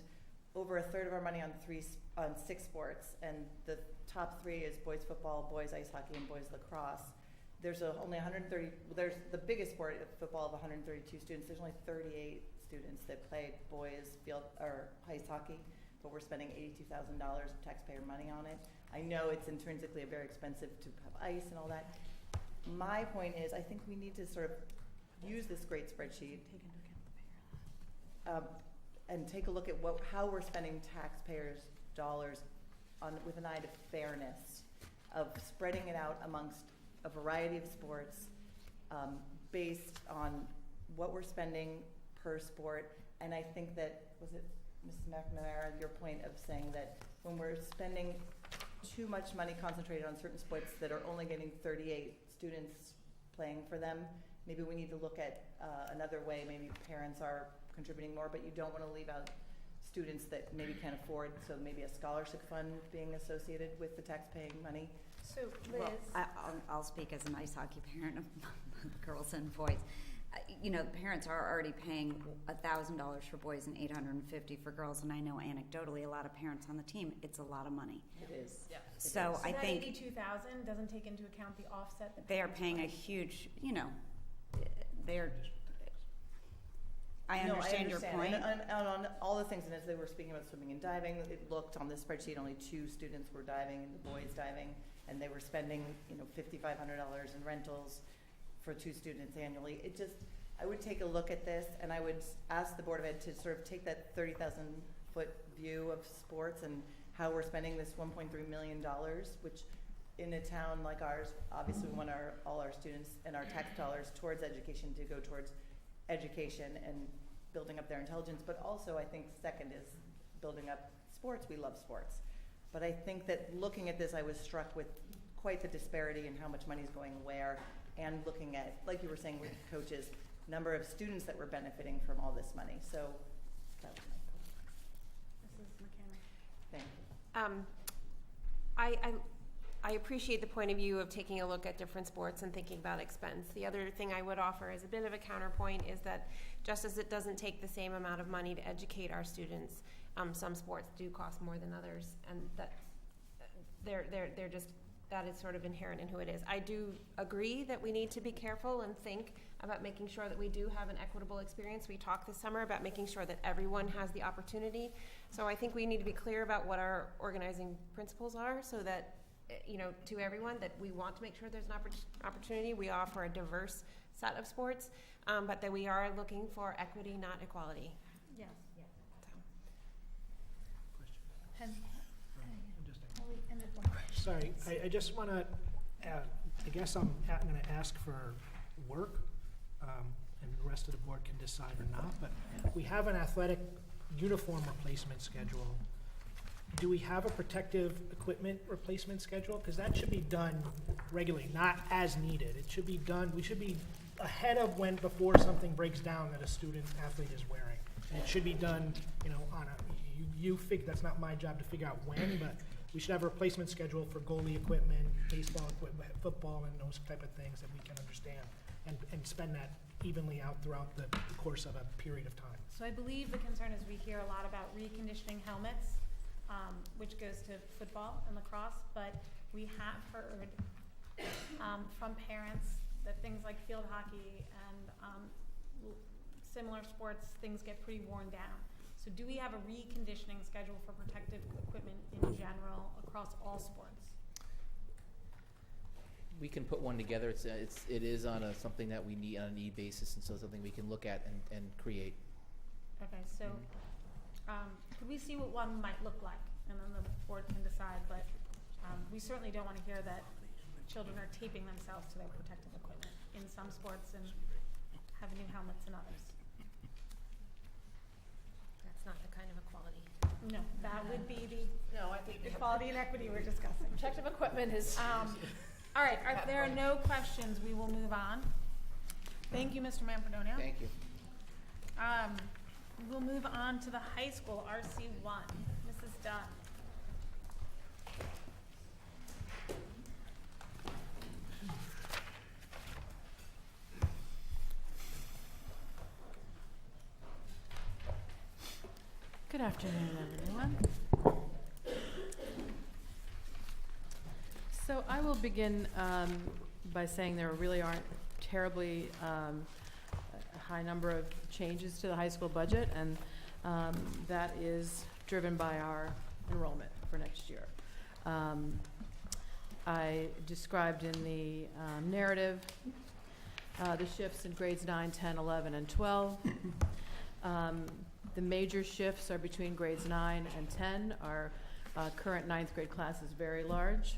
over a third of our money on 6 sports, and the top 3 is boys football, boys ice hockey, and boys lacrosse. There's only 130, there's the biggest sport of football of 132 students. There's only 38 students that play boys field or ice hockey, but we're spending $82,000 of taxpayer money on it. I know it's intrinsically very expensive to have ice and all that. My point is, I think we need to sort of use this great spreadsheet and take a look at how we're spending taxpayers' dollars with an eye to fairness, of spreading it out amongst a variety of sports based on what we're spending per sport. And I think that, was it Mrs. McNamara, your point of saying that when we're spending too much money concentrated on certain sports that are only getting 38 students playing for them, maybe we need to look at another way. Maybe parents are contributing more, but you don't want to leave out students that maybe can't afford, so maybe a scholarship fund being associated with the tax-paying money. So, Liz. Well, I'll speak as an ice hockey parent of girls and boys. Parents are already paying $1,000 for boys and $850 for girls, and I know anecdotally a lot of parents on the team, it's a lot of money. It is. Yeah. So I that think 82,000 doesn't take into account the offset that they are parents paying a pay. huge, I No, understand your point. And on all the things, and as they were speaking about swimming and diving, it looked on this spreadsheet, only 2 students were diving, and the boys diving, and they were spending, $5,500 in rentals for 2 students annually. I would take a look at this, and I would ask the Board of Ed to sort of take that 30,000-foot view of sports and how we're spending this $1.3 million, which in a town like ours, obviously we want all our students and our tax dollars towards education to go towards education and building up their intelligence, but also I think second is building up sports. We love sports. But I think that looking at this, I was struck with quite the disparity in how much money is going where, and looking at, like you were saying with coaches, number of students that were benefiting from all this money. So that was my point. Mrs. McCann. Thank you. I appreciate the point of view of taking a look at different sports and thinking about expense. The other thing I would offer as a bit of a counterpoint is that just as it doesn't take the same amount of money to educate our students, some sports do cost more than others, and that they're just, that is sort of inherent in who it is. I do agree that we need to be careful and think about making sure that we do have an equitable experience. We talked this summer about making sure that everyone has the opportunity. So I think we need to be clear about what our organizing principles are, so that, to everyone, that we want to make sure there's an opportunity. We offer a diverse set of sports, but that we are looking for equity, not equality. Yes. Sorry, I just want to, I guess I'm going to ask for work, and the rest of the board can decide or not, but we have an athletic uniform replacement schedule. Do we have a protective equipment replacement schedule? Because that should be done regularly, not as needed. It should be done, we should be ahead of before something breaks down that a student athlete is wearing. And it should be done, on that's not my job to figure out when, but we should have a replacement schedule for goalie equipment, baseball equipment, football, and those type of things that we can understand, and spend that evenly out throughout the course of a period of time. So I believe the concern is we hear a lot about reconditioning helmets, which goes to football and lacrosse, but we have heard from parents that things like field hockey and similar sports, things get pretty worn down. So do we have a reconditioning schedule for protective equipment in general across all sports? We can put one together. It is on something that we need on a need basis, and so something we can look at and create. Okay, so could we see what one might look like, and then the board can decide, but we certainly don't want to hear that children are taping themselves to their protective equipment in some sports and have new helmets in others. That's not the kind of equality. No, that would be the No, I think equality and equity we're discussing. protective equipment is. All right, if there are no questions, we will move on. Thank you, Mr. Manfredonio. Thank you. We'll move on to the high school, RC1. Mrs. Dunn. Good afternoon, everyone. So I will begin by saying there really aren't terribly a high number of changes to the high school budget, and that is driven by our enrollment for next year. I described in the narrative the shifts in grades 9, 10, 11, and 12. The major shifts are between grades 9 and 10. Our current 9th grade class is very large,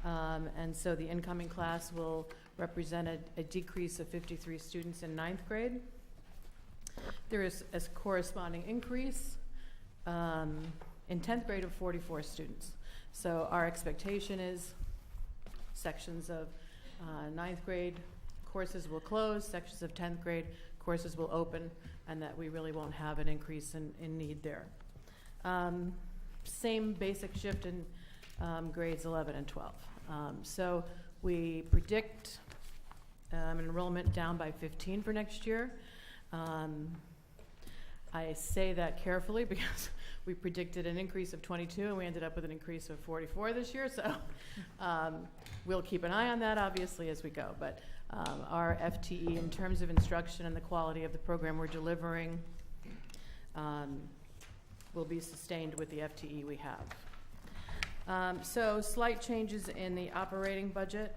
and so the incoming class will represent a decrease of 53 students in 9th grade. There is a corresponding increase in 10th grade of 44 students. So our expectation is sections of 9th grade courses will close, sections of 10th grade courses will open, and that we really won't have an increase in need there. Same basic shift in grades 11 and 12. So we predict enrollment down by 15 for next year. I say that carefully because we predicted an increase of 22 and we ended up with an increase of 44 this year. So we'll keep an eye on that obviously as we go. But our FTE in terms of instruction and the quality of the program we're delivering will be sustained with the FTE we have. So slight changes in the operating budget.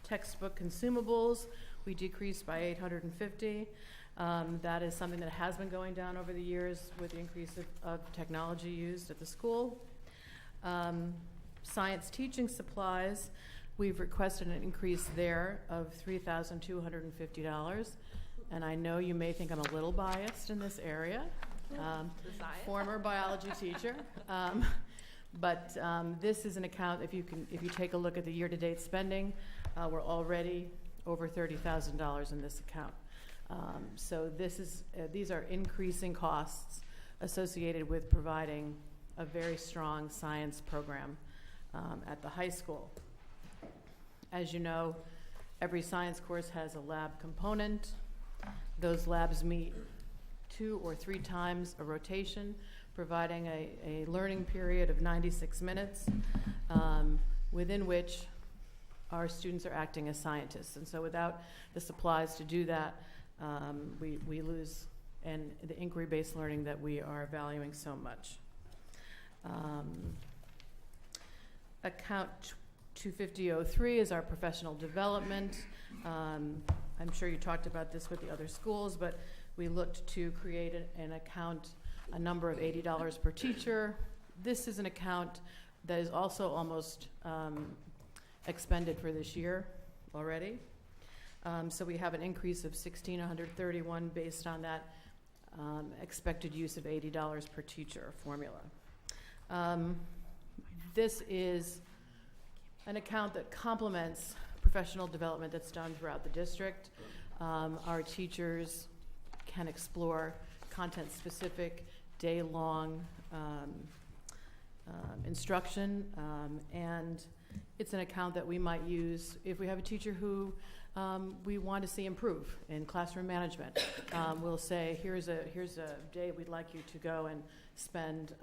Textbook consumables, we decreased by 850. That is something that has been going down over the years with the increase of technology used at the school. Science teaching supplies, we've requested an increase there of $3,250. And I know you may think I'm a little biased in this area. Former biology teacher. But this is an account, if you take a look at the year-to-date spending, we're already over $30,000 in this account. So these are increasing costs associated with providing a very strong science program at the high school. As you know, every science course has a lab component. Those labs meet 2 or 3 times a rotation, providing a learning period of 96 minutes, within which our students are acting as scientists. And so without the supplies to do that, we lose the inquiry-based learning that we are valuing so much. Account 25003 is our professional development. I'm sure you talked about this with the other schools, but we looked to create an account, a number of $80 per teacher. This is an account that is also almost expended for this year already. So we have an increase of $1,631 based on that expected use of $80 per teacher formula. This is an account that complements professional development that's done throughout the district. Our teachers can explore content-specific, day-long instruction, and it's an account that we might use if we have a teacher who we want to see improve in classroom management. We'll say, here's a day we'd like you to go and spend,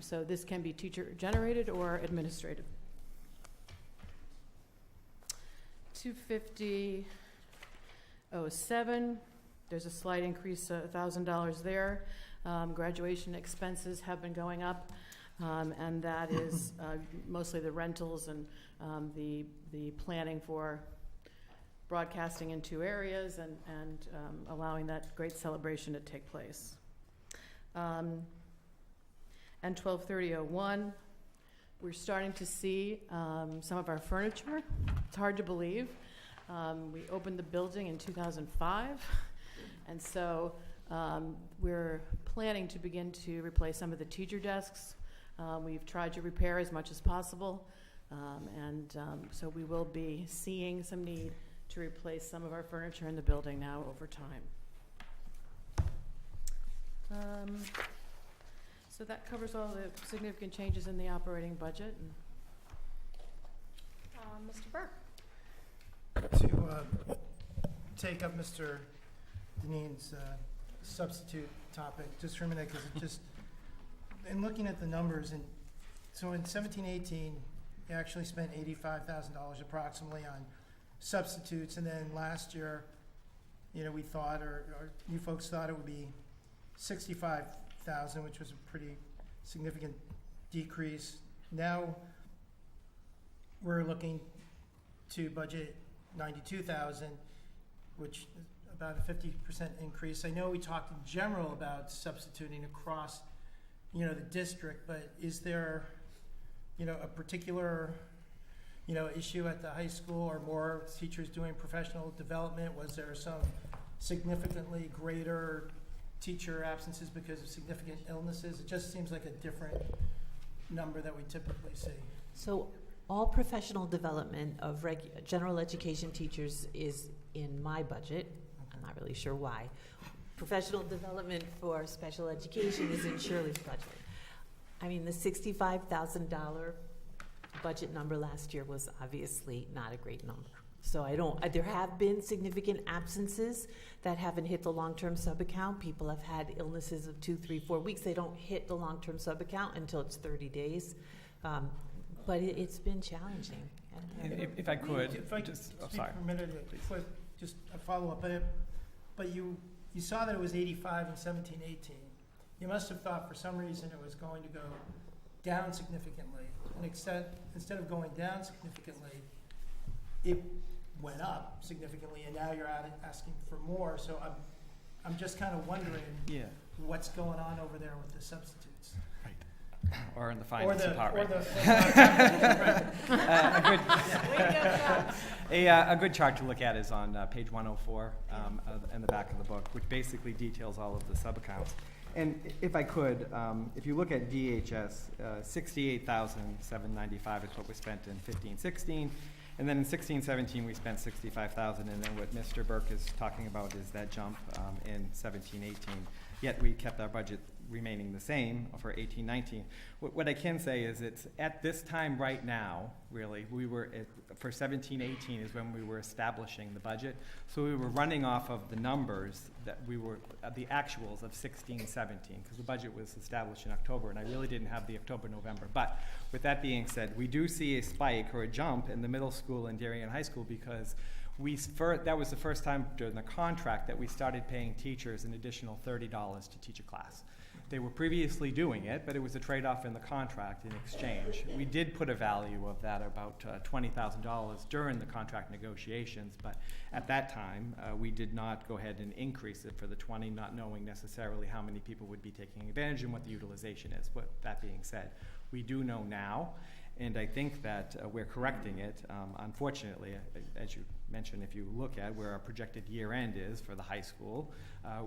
so this can be teacher-generated or administrative. 25007, there's a slight increase, $1,000 there. Graduation expenses have been going up, and that is mostly the rentals and the planning for broadcasting in 2 areas and allowing that great celebration to take place. And 123001, we're starting to see some of our furniture. It's hard to believe. We opened the building in 2005, and so we're planning to begin to replace some of the teacher desks. We've tried to repair as much as possible, so we will be seeing some need to replace some of our furniture in the building now over time. So that covers all the significant changes in the operating budget. Mr. Burke. To take up Mr. Dineen's substitute topic just for a minute, because it just, in looking at the numbers, and so in 17-18, you actually spent $85,000 approximately on substitutes, and then last year, we thought, or you folks thought it would be $65,000, which was a pretty significant decrease. Now we're looking to budget $92,000, which is about a 50% increase. I know we talked in general about substituting across, the district, but is there, a particular, issue at the high school or more teachers doing professional development? Was there some significantly greater teacher absences because of significant illnesses? It just seems like a different number that we typically see. So all professional development of general education teachers is in my budget. I'm not really sure why. Professional development for special education is in Shirley's budget. I mean, the $65,000 budget number last year was obviously not a great number. So there have been significant absences that haven't hit the long-term sub-account. People have had illnesses of 2, 3, 4 weeks. They don't hit the long-term sub-account until it's 30 days. But it's been challenging. If I could, If I just, speak sorry. for a minute, just a follow-up. But you saw that it was 85 in 17-18. You must have thought for some reason it was going to go down significantly. And instead of going down significantly, it went up significantly, and now you're asking for more. So I'm just kind of wondering what's going on over there with the substitutes. Or in the finance department. A good chart to look at is on page 104 in the back of the book, which basically details all of the sub-accounts. And if I could, if you look at DHS, $68,795 is what we spent in 15-16. And then in 16-17, we spent $65,000. And then what Mr. Burke is talking about is that jump in 17-18. Yet we kept our budget remaining the same for 18-19. What I can say is it's at this time right now, really, we were for 17-18 is when we were establishing the budget. So we were running off of the numbers that we were, the actuals of 16-17, because the budget was established in October, and I really didn't have the October-November. But with that being said, we do see a spike or a jump in the middle school and Darien High School because that was the first time during the contract that we started paying teachers an additional $30 to teach a class. They were previously doing it, but it was a trade-off in the contract in exchange. We did put a value of that, about $20,000 during the contract negotiations, but at that time, we did not go ahead and increase it for the 20, not knowing necessarily how many people would be taking advantage and what the utilization is. But that being said, we do know now, and I think that we're correcting it. Unfortunately, as you mentioned, if you look at where our projected year end is for the high school,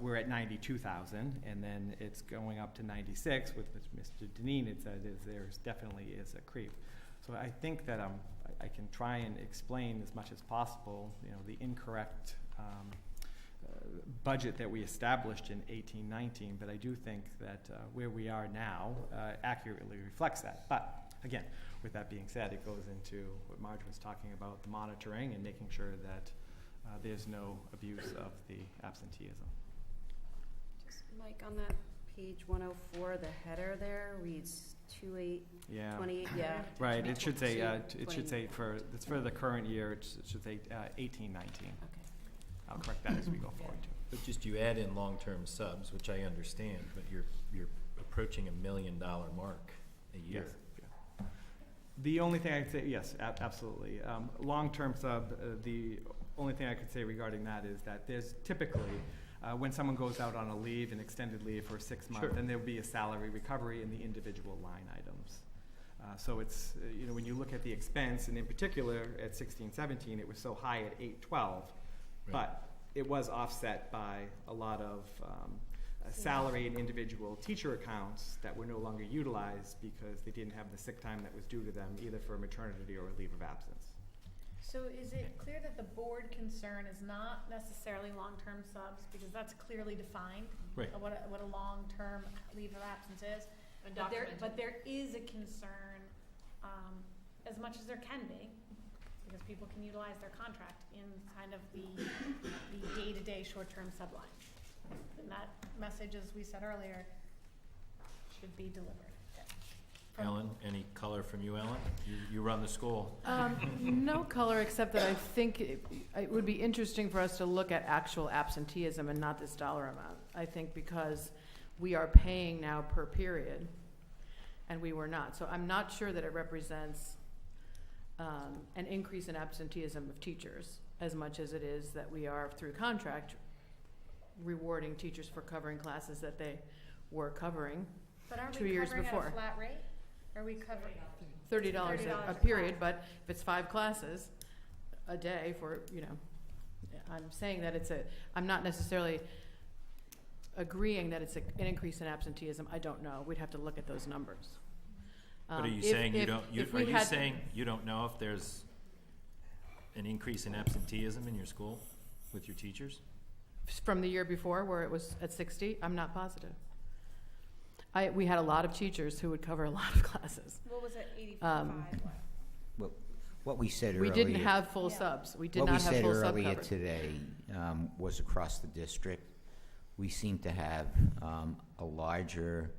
we're at 92,000, and then it's going up to 96. With Mr. Deneen, it said there's definitely is a creep. So I think that I can try and explain as much as possible, the incorrect budget that we established in 18-19, but I do think that where we are now accurately reflects that. But again, with that being said, it goes into what Marge was talking about, the monitoring and making sure that there's no abuse of the absenteeism. Just Mike, on that page 104, the header there reads 28. Yeah. Right. It should say it's for the current year. It should say 18-19. Okay. I'll correct that as we go forward too. But just you add in long-term subs, which I understand, but you're approaching $1 million mark a year. Yes. The only thing I could say, yes, absolutely. Long-term sub, the only thing I could say regarding that is that there's typically, when someone goes out on a leave, an extended leave for 6 months, then there'll be a salary recovery in the individual line items. So it's, when you look at the expense, and in particular at 16-17, it was so high at 812, but it was offset by a lot of salary and individual teacher accounts that were no longer utilized because they didn't have the sick time that was due to them, either for maternity or a leave of absence. So is it clear that the board concern is not necessarily long-term subs, because that's clearly defined, right, what a long-term leave of absence is? But there is a concern, as much as there can be, because people can utilize their contract in kind of the day-to-day short-term subline. And that message, as we said earlier, should be delivered. Ellen, any color from you, Ellen? You run the school. No color, except that I think it would be interesting for us to look at actual absenteeism and not this dollar amount. I think because we are paying now per period, and we were not. So I'm not sure that it represents an increase in absenteeism of teachers as much as it is that we are, through contract, rewarding teachers for covering classes that they were covering 2 years before. But aren't we covering at a flat rate? Are we covering $30 a period, but if it's 5 classes a day for, I'm saying that I'm not necessarily agreeing that it's an increase in absenteeism. I don't know. We'd have to look at those numbers. But are you saying you don't know if there's an increase in absenteeism in your school with your teachers? From the year before, where it was at 60, I'm not positive. We had a lot of teachers who would cover a lot of classes. What was it, 85? What we said earlier. We didn't have full subs. We did not have full sub What we said earlier coverage. today was across the district. We seem to have a larger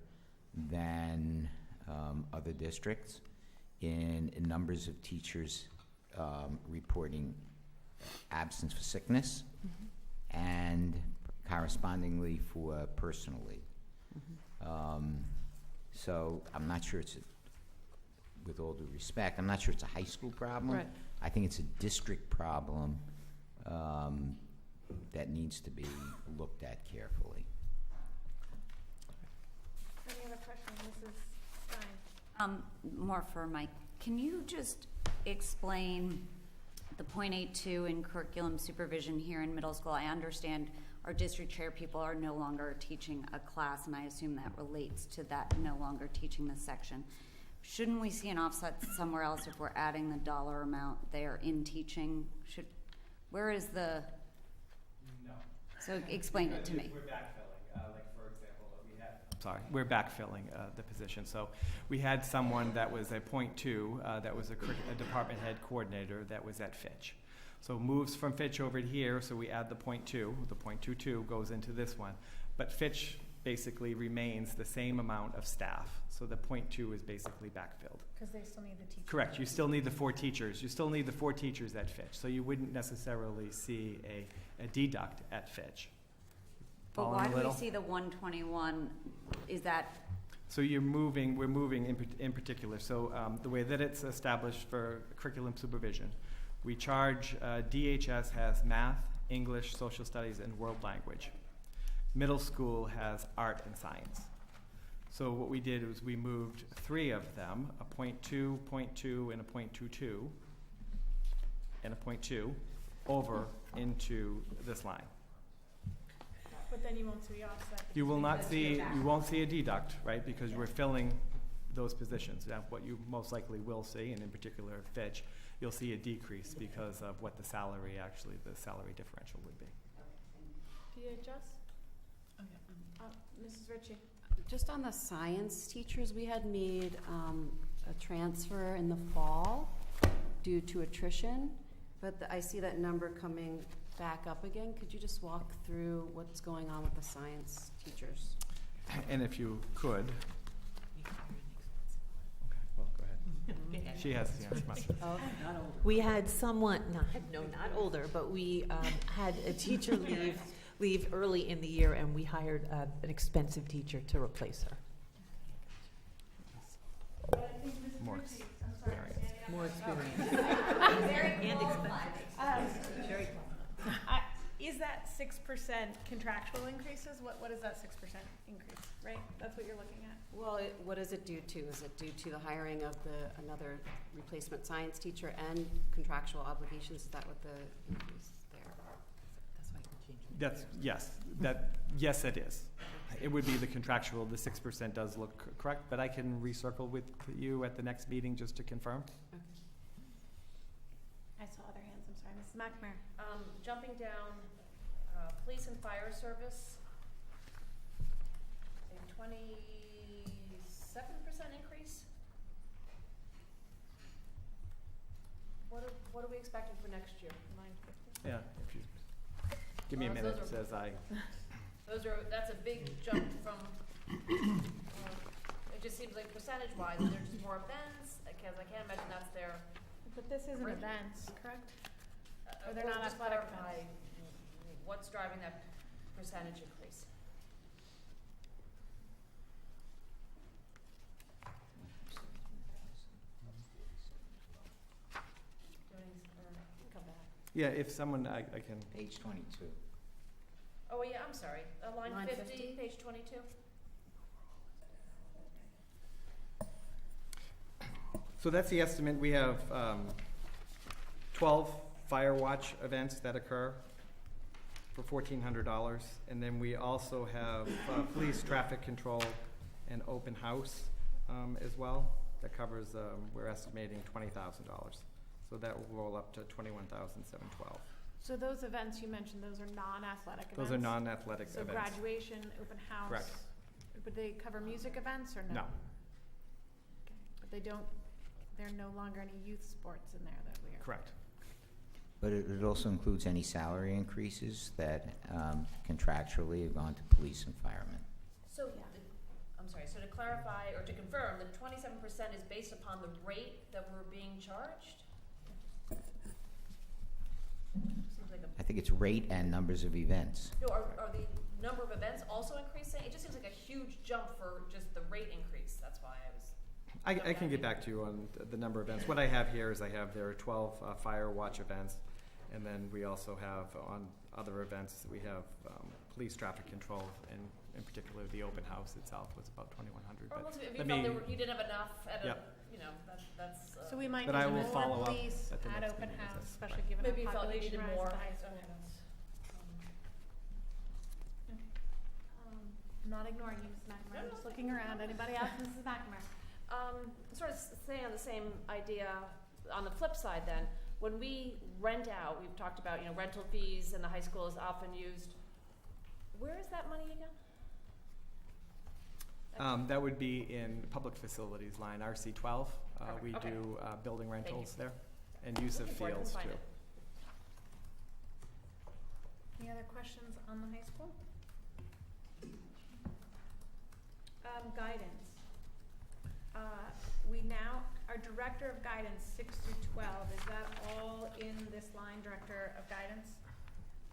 than other districts in numbers of teachers reporting absence for sickness, and correspondingly for personal leave. So I'm not sure with all due respect, I'm not sure it's a high school problem. Right. I think it's a district problem that needs to be looked at carefully. Any other questions, Mrs. Stein? More for Mike. Can you just explain the .82 in curriculum supervision here in middle school? I understand our district chair people are no longer teaching a class, and I assume that relates to that no longer teaching this section. Shouldn't we see an offset somewhere else if we're adding the dollar amount there in teaching? Where is the... No. So explain it to me. We're backfilling. Like, for example, we have sorry, we're backfilling the position. So we had someone that was a .2, that was a department head coordinator that was at Fitch. So moves from Fitch over to here, so we add the .2, the .22 goes into this one. But Fitch basically remains the same amount of staff, so the .2 is basically backfilled. Because they still need the teachers. Correct, you still need the 4 teachers. You still need the 4 teachers at Fitch, so you wouldn't necessarily see a deduct at Fitch. But Following why a do we little? see the 121? Is that, So we're moving in particular. So the way that it's established for curriculum supervision, we charge, DHS has math, English, social studies, and world language. Middle school has art and science. So what we did was we moved 3 of them, a .2, .2, and a .22, and a .2, over into this line. But then you won't see the offset. You will not because see, you're you won't see a deduct, right, because we're filling those positions. Now, what you most likely will see, and in particular Fitch, you'll see a decrease because of what the salary differential would be. DHS? Mrs. Ritchie? Just on the science teachers, we had made a transfer in the fall due to attrition, but I see that number coming back up again. Could you just walk through what's going on with the science teachers? And if you could. Okay, well, go ahead. She has the answer. Oh, we had someone, not older, but we had a teacher leave early in the year, and we hired an expensive teacher to replace her. More More experience. And expensive. Very Is that 6% contractual increases? What is that 6% increase, right? That's what you're looking at? Well, what does it due to? Is it due to the hiring of another replacement science teacher and contractual obligations? Is that what the increase there? That's why you can change. Yes, it is. It would be the contractual, the 6% does look correct, but I can recircle with you at the next meeting just to confirm. I saw other hands, I'm sorry. Mrs. McNamara. Jumping down, police and fire service, a 27% increase. What are we expecting for next year? Yeah, if you give me a minute, says I. That's a big jump from, it just seems like percentage-wise, there's just more events, because I can't imagine that's their. But this isn't Right. events, correct? Or they're Well, not just athletic clarify events? what's driving that percentage increase? Come back. Yeah, if someone, I can. Page 22. Oh, yeah, I'm sorry. Line Line 50, 50? page 22. So that's the estimate. We have 12 fire watch events that occur for $1,400. And then we also have police traffic control and open house as well. That covers, we're estimating $20,000. So that will roll up to $21,712. So those events you mentioned, those are non-athletic events? Those are non-athletic So events. graduation, open house? Correct. Would they cover music events or no? No. Okay. But there are no longer any youth sports in there that we are? Correct. But it also includes any salary increases that contractually have gone to police and firemen. So, I'm sorry, so to clarify, or to confirm, the 27% is based upon the rate that we're being charged? Seems like I think it's rate and numbers of events. no, are the number of events also increasing? It just seems like a huge jump for just the rate increase, that's why I was. I can get back to you on the number of events. What I have here is there are 12 fire watch events, and then we also have on other events, we have police traffic control, and in particular the open house itself was about 2,100. Or But if you let felt me- you didn't have enough at Yep. that's. So we might But I need will follow more up police at the at next open meeting, house, yes. especially given the Maybe you felt you population needed rise more. at the high school. I'm not ignoring you, Mrs. McNamara. I'm just looking around. Anybody else, Mrs. McNamara? Sort of staying on the same idea, on the flip side then, when we rent out, we've talked about, rental fees and the high school is often used. Where is that money again? That would be in public facilities line, RC 12. We Okay. do building rentals you. there and use of Looking forward to fields find too. it. Any other questions on the high school? Guidance. We now, our director of guidance, 6 through 12, is that all in this line, director of guidance?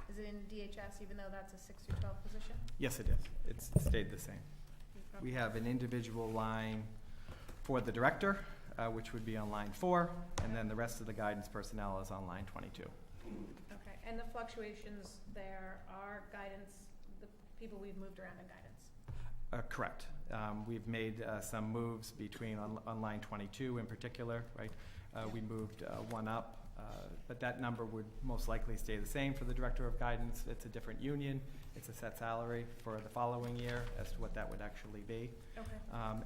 Is it in DHS, even though that's a 6 through 12 position? Yes, it is. It's stayed the same. We have an individual line for the director, which would be on line 4, and then the rest of the guidance personnel is on line 22. Okay, and the fluctuations there are guidance, the people we've moved around in guidance? Correct. We've made some moves between on line 22 in particular, right? We moved one up, but that number would most likely stay the same for the director of guidance. It's a different union. It's a set salary for the following year as to what that would actually be. Okay.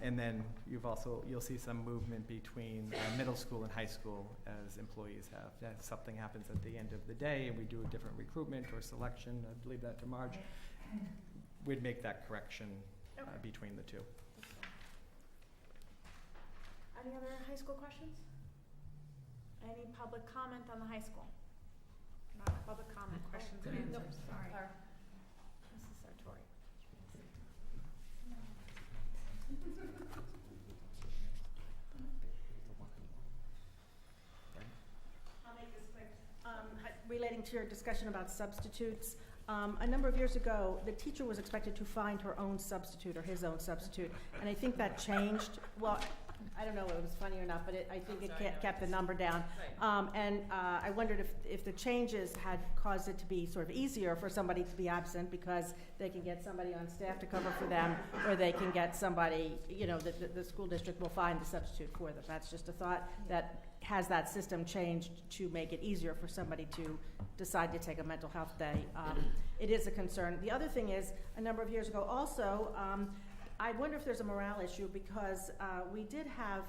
And then you'll see some movement between middle school and high school as employees have. If something happens at the end of the day and we do a different recruitment or selection, I believe that to Marge, we'd make that correction between the two. Any other high school questions? Any public comment on the high school? Not public comment, questions and answers, sorry. Mrs. Sartori. I'll make this quick. Relating to your discussion about substitutes, a number of years ago, the teacher was expected to find her own substitute or his own substitute, and I think that changed. Well, I don't know if it was funny or not, but I think it kept the number down. I wondered if the changes had caused it to be sort of easier for somebody to be absent because they can get somebody on staff to cover for them, or they can get somebody, the school district will find the substitute for them. That's just a thought. That has that system changed to make it easier for somebody to decide to take a mental health day. It is a concern. The other thing is, a number of years ago also, I wonder if there's a morale issue because we did have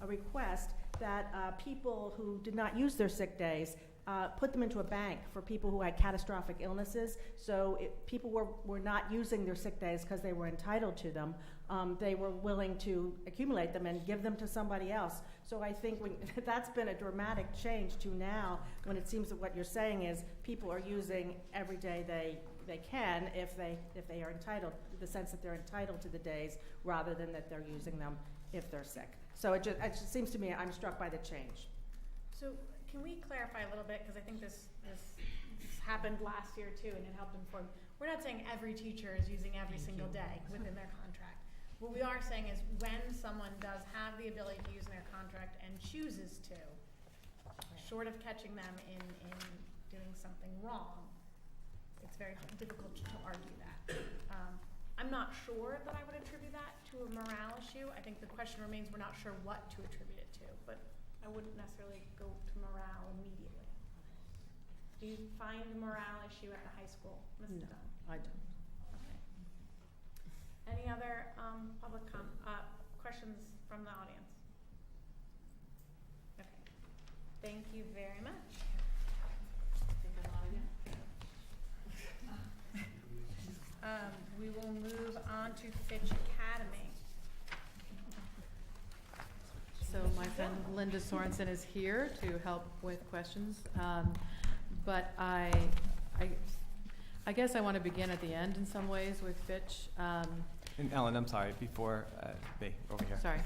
a request that people who did not use their sick days put them into a bank for people who had catastrophic illnesses. So people were not using their sick days because they were entitled to them. They were willing to accumulate them and give them to somebody else. So I think that's been a dramatic change to now, when it seems that what you're saying is people are using every day they can if they are entitled, the sense that they're entitled to the days rather than that they're using them if they're sick. So it just seems to me, I'm struck by the change. So can we clarify a little bit, because I think this happened last year too, and it helped inform. We're not saying every teacher is using every single day within their contract. What we are saying is when someone does have the ability to use in their contract and chooses to, short of catching them in doing something wrong, it's very difficult to argue that. I'm not sure that I would attribute that to a morale issue. I think the question remains, we're not sure what to attribute it to, but I wouldn't necessarily go to morale immediately. Do you find a morale issue at the high school, Mrs. Dunn? I don't. Okay. Any other public questions from the audience? Okay. Thank you very much. We will move on to Fitch Academy. So my friend Linda Sorensen is here to help with questions, but I guess I want to begin at the end in some ways with Fitch. And Ellen, I'm sorry, before me, over here. Sorry.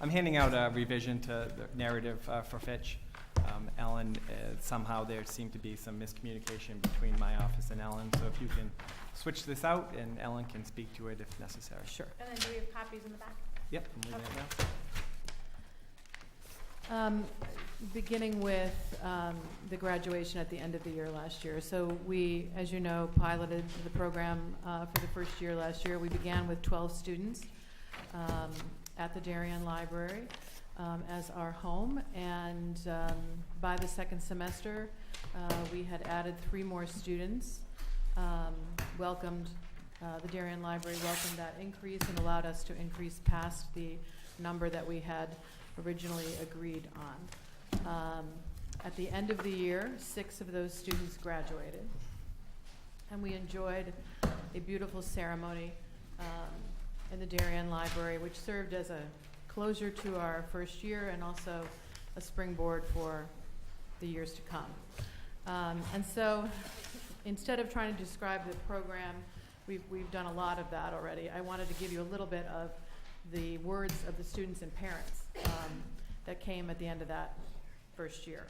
I'm handing out a revision to the narrative for Fitch. Ellen, somehow there seemed to be some miscommunication between my office and Ellen, so if you can switch this out and Ellen can speak to it if necessary. Sure. And then do we have copies in the back? Yep, I'm leaving it now. Beginning with the graduation at the end of the year last year. So we, as you know, piloted the program for the first year last year. We began with 12 students at the Darien Library as our home, and by the second semester we had added 3 more students, welcomed the Darien Library welcomed that increase and allowed us to increase past the number that we had originally agreed on. At the end of the year, 6 of those students graduated, and we enjoyed a beautiful ceremony in the Darien Library, which served as a closure to our first year and also a springboard for the years to come. And so instead of trying to describe the program, we've done a lot of that already. I wanted to give you a little bit of the words of the students and parents that came at the end of that first year.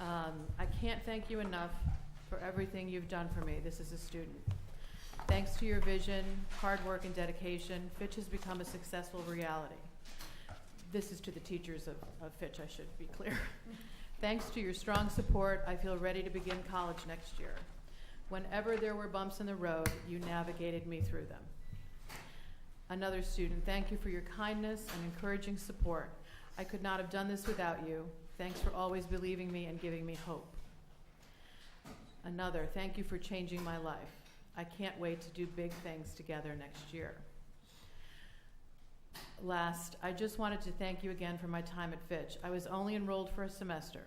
I can't thank you enough for everything you've done for me. This is a student. Thanks to your vision, hard work, and dedication, Fitch has become a successful reality. This is to the teachers of Fitch, I should be clear. Thanks to your strong support, I feel ready to begin college next year. Whenever there were bumps in the road, you navigated me through them. Another student, thank you for your kindness and encouraging support. I could not have done this without you. Thanks for always believing me and giving me hope. Another, thank you for changing my life. I can't wait to do big things together next year. Last, I just wanted to thank you again for my time at Fitch. I was only enrolled for a semester.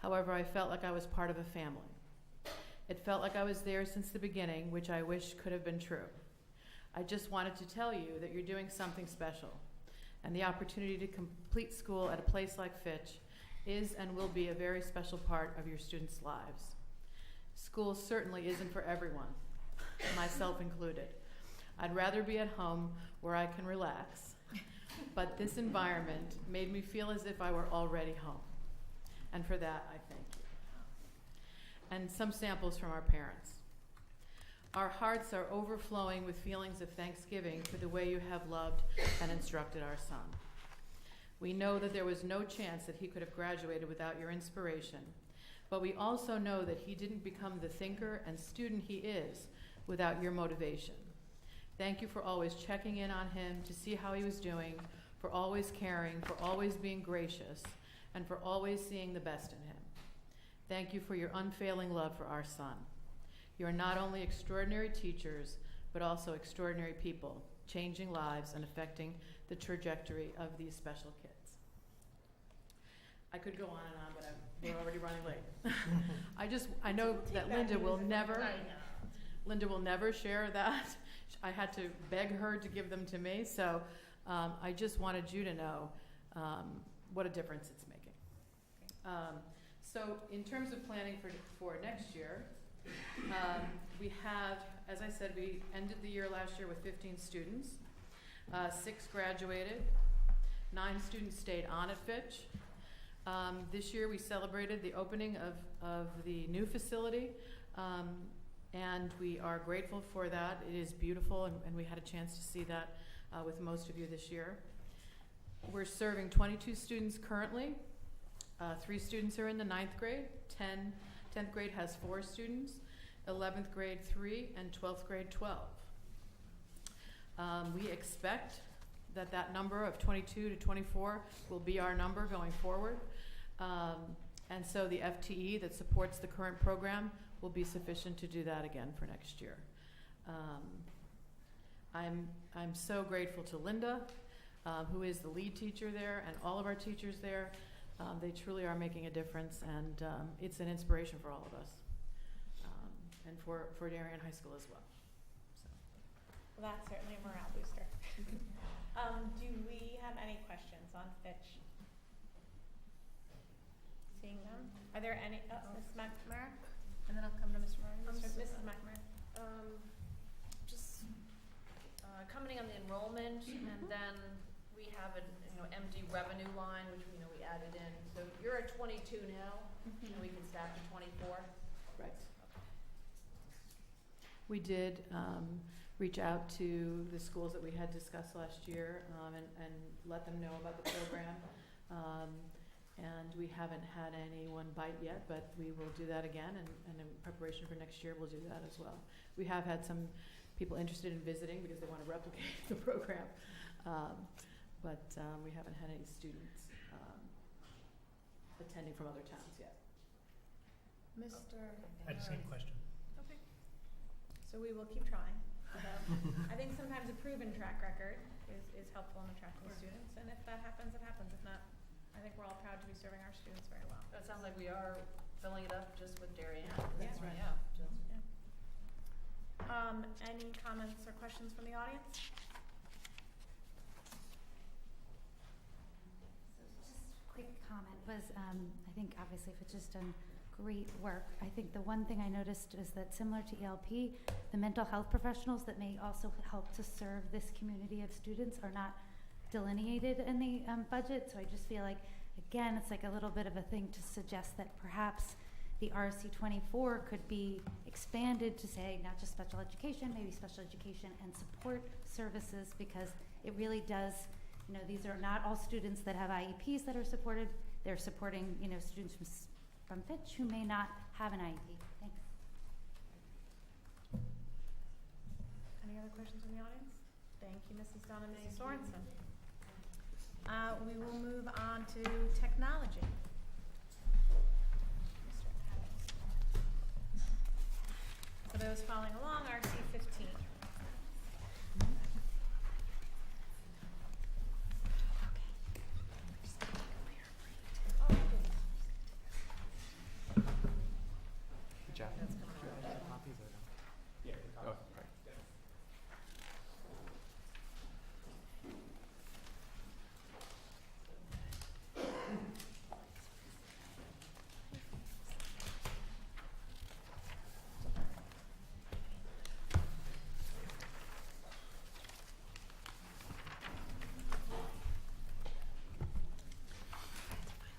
However, I felt like I was part of a family. It felt like I was there since the beginning, which I wish could have been true. I just wanted to tell you that you're doing something special, and the opportunity to complete school at a place like Fitch is and will be a very special part of your students' lives. School certainly isn't for everyone, myself included. I'd rather be at home where I can relax, but this environment made me feel as if I were already home. And for that, I thank you. And some samples from our parents. Our hearts are overflowing with feelings of thanksgiving for the way you have loved and instructed our son. We know that there was no chance that he could have graduated without your inspiration, but we also know that he didn't become the thinker and student he is without your motivation. Thank you for always checking in on him to see how he was doing, for always caring, for always being gracious, and for always seeing the best in him. Thank you for your unfailing love for our son. You are not only extraordinary teachers, but also extraordinary people, changing lives and affecting the trajectory of these special kids. I could go on and on, but we're already running late. I know that Linda will never share that. I had to beg her to give them to me, so I just wanted you to know what a difference it's making. So in terms of planning for next year, we have, as I said, we ended the year last year with 15 students. 6 graduated, 9 students stayed on at Fitch. This year we celebrated the opening of the new facility, and we are grateful for that. It is beautiful, and we had a chance to see that with most of you this year. We're serving 22 students currently. 3 students are in the 9th grade. 10th grade has 4 students, 11th grade 3, and 12th grade 12. We expect that number of 22 to 24 will be our number going forward. And so the FTE that supports the current program will be sufficient to do that again for next year. I'm so grateful to Linda, who is the lead teacher there, and all of our teachers there. They truly are making a difference, and it's an inspiration for all of us, and for Darien High School as well. So. Well, that's certainly a morale booster. Do we have any questions on Fitch? Seeing them? Are there any? Mrs. McNamara? And then I'll come to Mr. Martin. Mrs. McNamara. Just commenting on the enrollment, and then we have an MD revenue line, which we know we added in. So you're at 22 now, and we can staff to 24. Right. We did reach out to the schools that we had discussed last year and let them know about the program. And we haven't had anyone bite yet, but we will do that again, and in preparation for next year, we'll do that as well. We have had some people interested in visiting because they want to replicate the program, but we haven't had any students attending from other towns yet. Mr. I had the same question. Okay. So we will keep trying. I think sometimes a proven track record is helpful in attracting students, and if that happens, it happens. If not, I think we're all proud to be serving our students very well. It sounds like we are filling it up just with Darien. That's right. Yeah. Yeah. Any comments or questions from the audience? because I think obviously if it's just done great work, I think the one thing I noticed is that similar to ELP, the mental health professionals that may also help to serve this community of students are not delineated in the budget. So I just feel like, again, it's like a little bit of a thing to suggest that perhaps the RC 24 could be expanded to say not just special education, maybe special education and support services, because it really does, you know, these are not all students that have IEPs that are supported. They're supporting, you know, students from Fitch who may not have an IEP. Thanks. Any other questions from the audience? Thank you, Mrs. Donovan Sorensen. We will move on to technology. For those following along, RC 15. Good job. Yeah. Oh, right.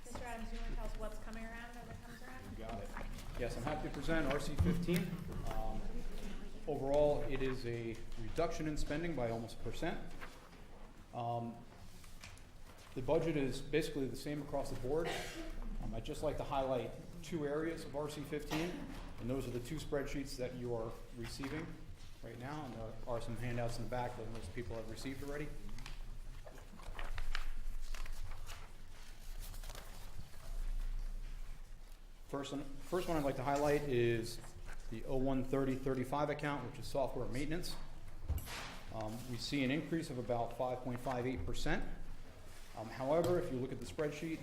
Mr. Adams, do you want to tell us what's coming around or what comes around? You got it. Yes, I'm happy to present RC 15. Overall, it is a reduction in spending by almost 1%. The budget is basically the same across the board. I'd just like to highlight two areas of RC 15, and those are the two spreadsheets that you are receiving right now, and there are some handouts in the back that most people have received already. First one I'd like to highlight is the 013035 account, which is software maintenance. We see an increase of about 5.58%. However, if you look at the spreadsheet,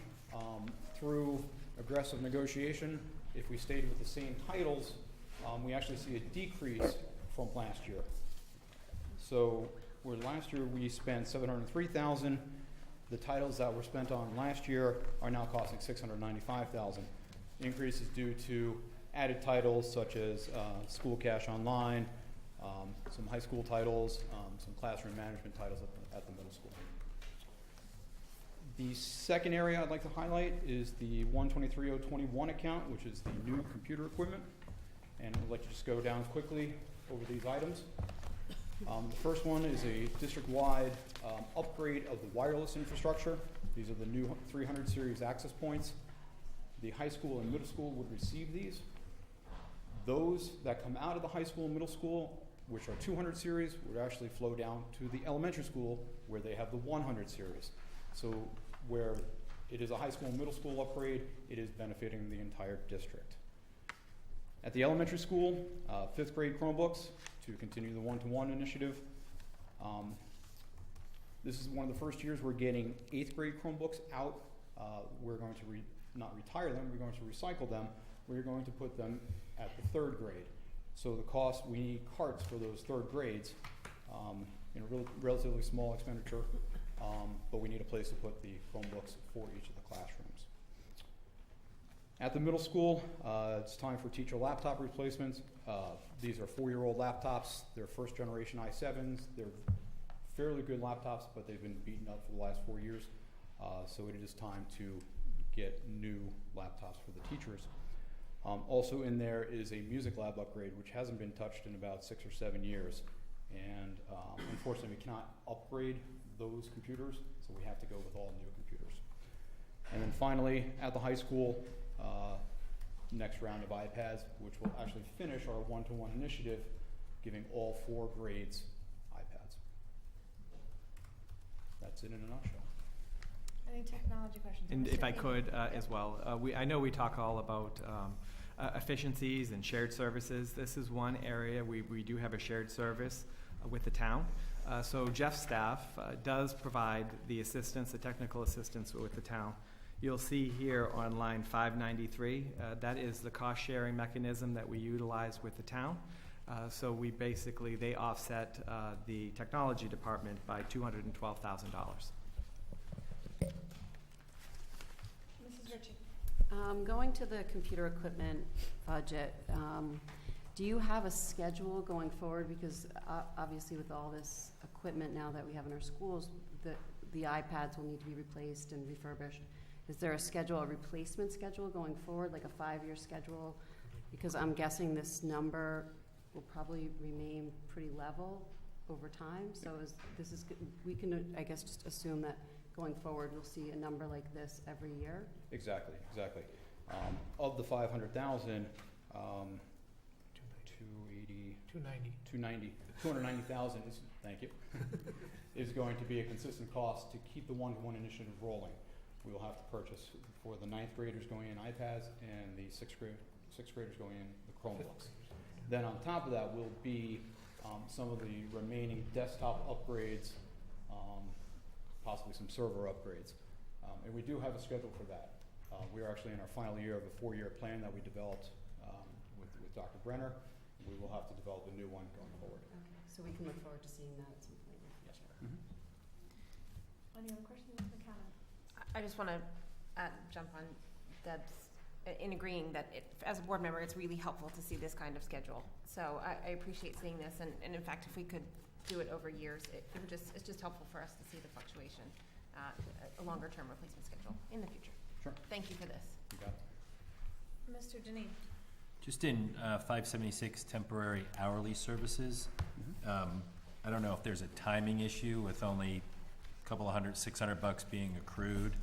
through aggressive negotiation, if we stayed with the same titles, we actually see a decrease from last year. So where last year we spent $703,000, the titles that were spent on last year are now costing $695,000. The increase is due to added titles such as School Cash Online, some high school titles, some classroom management titles at the middle school. The second area I'd like to highlight is the 123021 account, which is the new computer equipment. And I'd like to just go down quickly over these items. The first one is a district-wide upgrade of the wireless infrastructure. These are the new 300 series access points. The high school and middle school would receive these. Those that come out of the high school and middle school, which are 200 series, would actually flow down to the elementary school where they have the 100 series. So where it is a high school and middle school upgrade, it is benefiting the entire district. At the elementary school, 5th grade Chromebooks to continue the one-to-one initiative. This is one of the first years we're getting 8th grade Chromebooks out. We're going to not retire them, we're going to recycle them. We're going to put them at the 3rd grade. So the cost, we need carts for those 3rd grades, in a relatively small expenditure, but we need a place to put the Chromebooks for each of the classrooms. At the middle school, it's time for teacher laptop replacements. These are 4-year-old laptops. They're first generation i7s. They're fairly good laptops, but they've been beaten up for the last 4 years. So it is time to get new laptops for the teachers. Also in there is a music lab upgrade, which hasn't been touched in about 6 or 7 years. And unfortunately, we cannot upgrade those computers, so we have to go with all new computers. And then finally, at the high school, next round of iPads, which will actually finish our one-to-one initiative, giving all 4 grades iPads. That's it in a nutshell. Any technology questions? And if I Mr. could Amy? as well, I know we talk all about efficiencies and shared services. This is one area we do have a shared service with the town. So Jeff's staff does provide the assistance, the technical assistance with the town. You'll see here on line 593, that is the cost-sharing mechanism that we utilize with the town. So we basically, they offset the technology department by $212,000. Mrs. Going to the computer equipment budget, do you have a schedule going forward? Because obviously with all this equipment now that we have in our schools, the iPads will need to be replaced and refurbished. Is there a replacement schedule going forward, like a 5-year schedule? Because I'm guessing this number will probably remain pretty level over time. So we can, I guess, just assume that going forward we'll see a number like this every year? Exactly. Of the 500,000, 290,000 is, thank you, is going to be a consistent cost to keep the one-to-one initiative rolling. We will have to purchase for the 9th graders going in iPads and the 6th graders going in the Chromebooks. Then on top of that will be some of the remaining desktop upgrades, possibly some server upgrades. And we do have a schedule for that. We are actually in our final year of a 4-year plan that we developed with Dr. Brenner. We will have to develop a new one going forward. Okay, so we can look forward to seeing that at some point in the future. Any other questions, Ms. McCannon? I just want to jump on Deb's in agreeing that as a board member, it's really helpful to see this kind of schedule. So I appreciate seeing this, and in fact, if we could do it over years, it's just helpful for us to see the fluctuation, a longer-term replacement schedule in the future. Sure. Thank you for this. You got it. Mr. Deneen. Just in 576 temporary hourly services, I don't know if there's a timing issue with only a couple of $600 being accrued,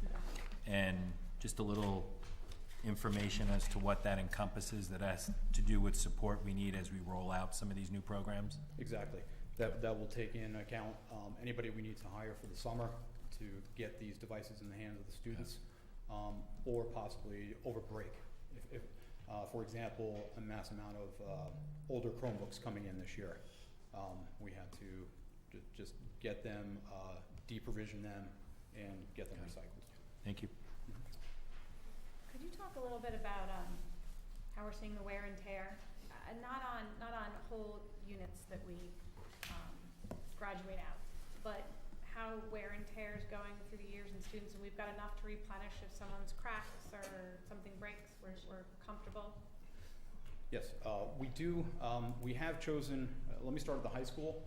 and just a little information as to what that encompasses that has to do with support we need as we roll out some of these new programs. Exactly. That will take in account anybody we need to hire for the summer to get these devices in the hands of the students, or possibly over break. If for example, a mass amount of older Chromebooks coming in this year, we had to just get them, deprovision them, and get them recycled. Thank you. Could you talk a little bit about how we're seeing the wear and tear, not on whole units that we graduate out, but how wear and tear is going through the years in students, and we've got enough to replenish if someone's cracks or something breaks, we're comfortable? Yes, we do. We have chosen, let me start at the high school.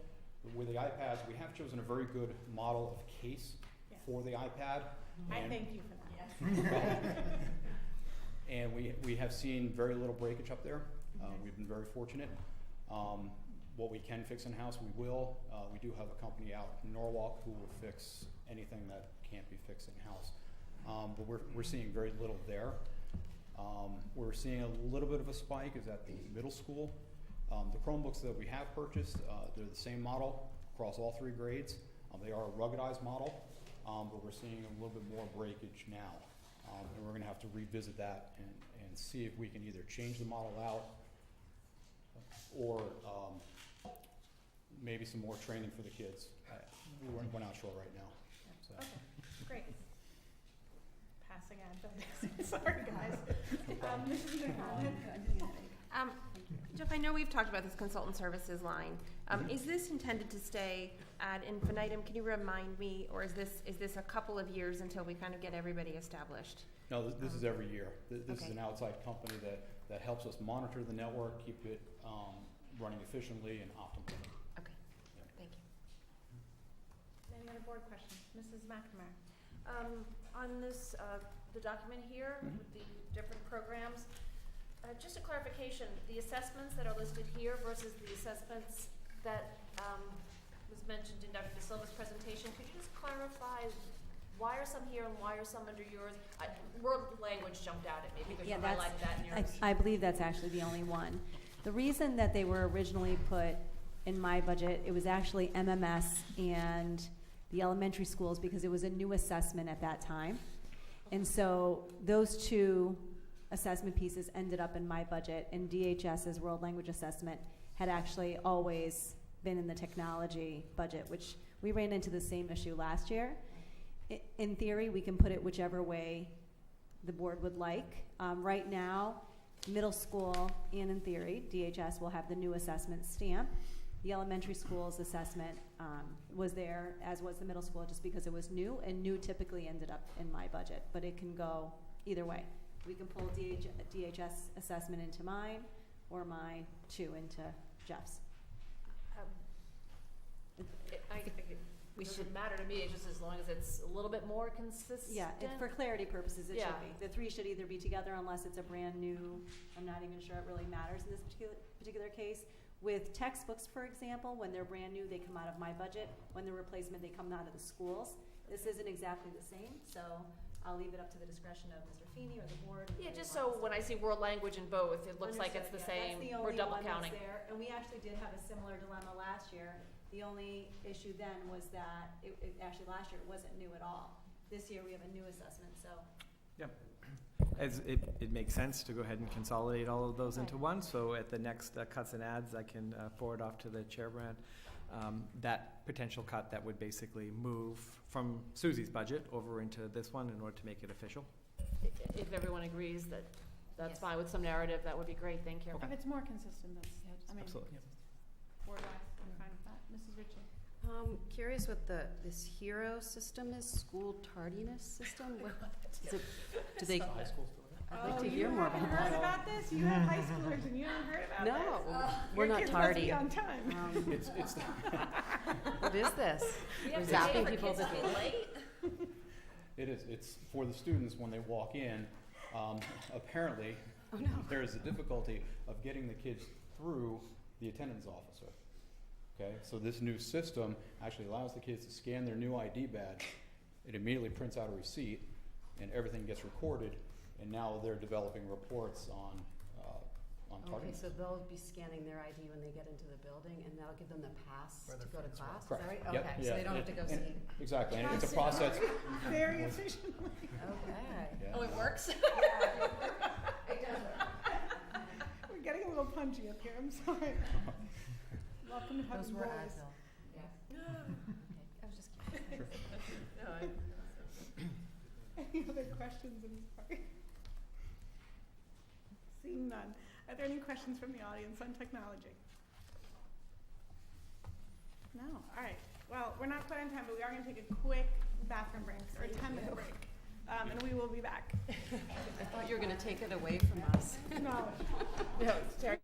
With the iPads, we have chosen a very good model of case for the iPad. I thank you for that. And we have seen very little breakage up there. We've been very fortunate. What we can fix in-house, we will. We do have a company out in Norwalk who will fix anything that can't be fixed in-house. But we're seeing very little there. We're seeing a little bit of a spike is at the middle school. The Chromebooks that we have purchased, they're the same model across all 3 grades. They are a ruggedized model, but we're seeing a little bit more breakage now. And we're going to have to revisit that and see if we can either change the model out or maybe some more training for the kids. We're not sure right now. So. Okay, great. Passing ad. Sorry, guys. Mrs. McConnell. Jeff, I know we've talked about this consultant services line. Is this intended to stay ad infinitum? Can you remind me, or is this a couple of years until we kind of get everybody established? No, this is every year. This Okay. is an outside company that helps us monitor the network, keep it running efficiently and optimally. Okay, thank you. Any other board questions? Mrs. McNamara. On this, the document here with the different programs, just a clarification, the assessments that are listed here versus the assessments that was mentioned in Dr. De Silva's presentation, could you just clarify why are some here and why are some under yours? World language jumped out at me because you highlighted that in yours. I believe that's actually the only one. The reason that they were originally put in my budget, it was actually MMS and the elementary schools because it was a new assessment at that time. And so those 2 assessment pieces ended up in my budget, and DHS's World Language Assessment had actually always been in the technology budget, which we ran into the same issue last year. In theory, we can put it whichever way the board would like. Right now, middle school and in theory, DHS will have the new assessment stamp. The elementary school's assessment was there, as was the middle school, just because it was new, and new typically ended up in my budget, but it can go either way. We can pull DHS assessment into mine, or mine into Jeff's. It doesn't matter to me, it's just as long as it's a little bit more consistent. Yeah, for clarity purposes, it Yeah. should be. The three should either be together unless it's a brand new, I'm not even sure it really matters in this particular case. With textbooks, for example, when they're brand new, they come out of my budget. When they're replacement, they come out of the schools. This isn't exactly the same, so I'll leave it up to the discretion of Mr. Feeney or the board. Yeah, just so when I see world language in both, it looks like it's the Understood, yeah, same, that's the we're only double one that's counting. there. And we actually did have a similar dilemma last year. The only issue then was that, actually last year it wasn't new at all. This year we have a new assessment, so. Yep. As it makes sense to go ahead and consolidate all of those into one, so at the next cuts and adds, I can forward off to the chairman that potential cut that would basically move from Susie's budget over into this one in order to make it official. If everyone agrees that that's Yes. fine with some narrative, that would be great, thank you. If it's more consistent, I mean, Absolutely. board-wise, I'm fine with that. Mrs. Ritchie? Curious what this HERO system is, school tardiness system? What, is it, do they? High school still there? I'd like to hear more about You heard that. about this? You have high schoolers and you haven't heard about No, this? we're Your not kids must tardy. be on time. It's What is this? We We're have to pay zapping for people kids to to be late? It is. It's for the students when they walk in. Apparently, there is a difficulty of getting the kids through the attendance officer. Okay, so this new system actually allows the kids to scan their new ID badge. It immediately prints out a receipt, and everything gets recorded. And now they're developing reports on Okay, tardiness. so they'll be scanning their ID when they get into the building, and that'll give them the pass to go to class, is that Correct. right? Yep, Okay, yeah, so they don't have to go see. Exactly, and it's a process. Very efficiently. Okay. Yeah. Oh, it works? We're getting a little punchy up here, I'm sorry. Welcome to having boys. I was just kidding. Any other questions? I'm sorry. Seeing none. Are there any questions from the audience on technology? No? All right. Well, we're not quite on time, but we are going to take a quick bathroom break, or a 10-minute break. And we will be back. I thought you were gonna take it away from us. No. No, it's Terry.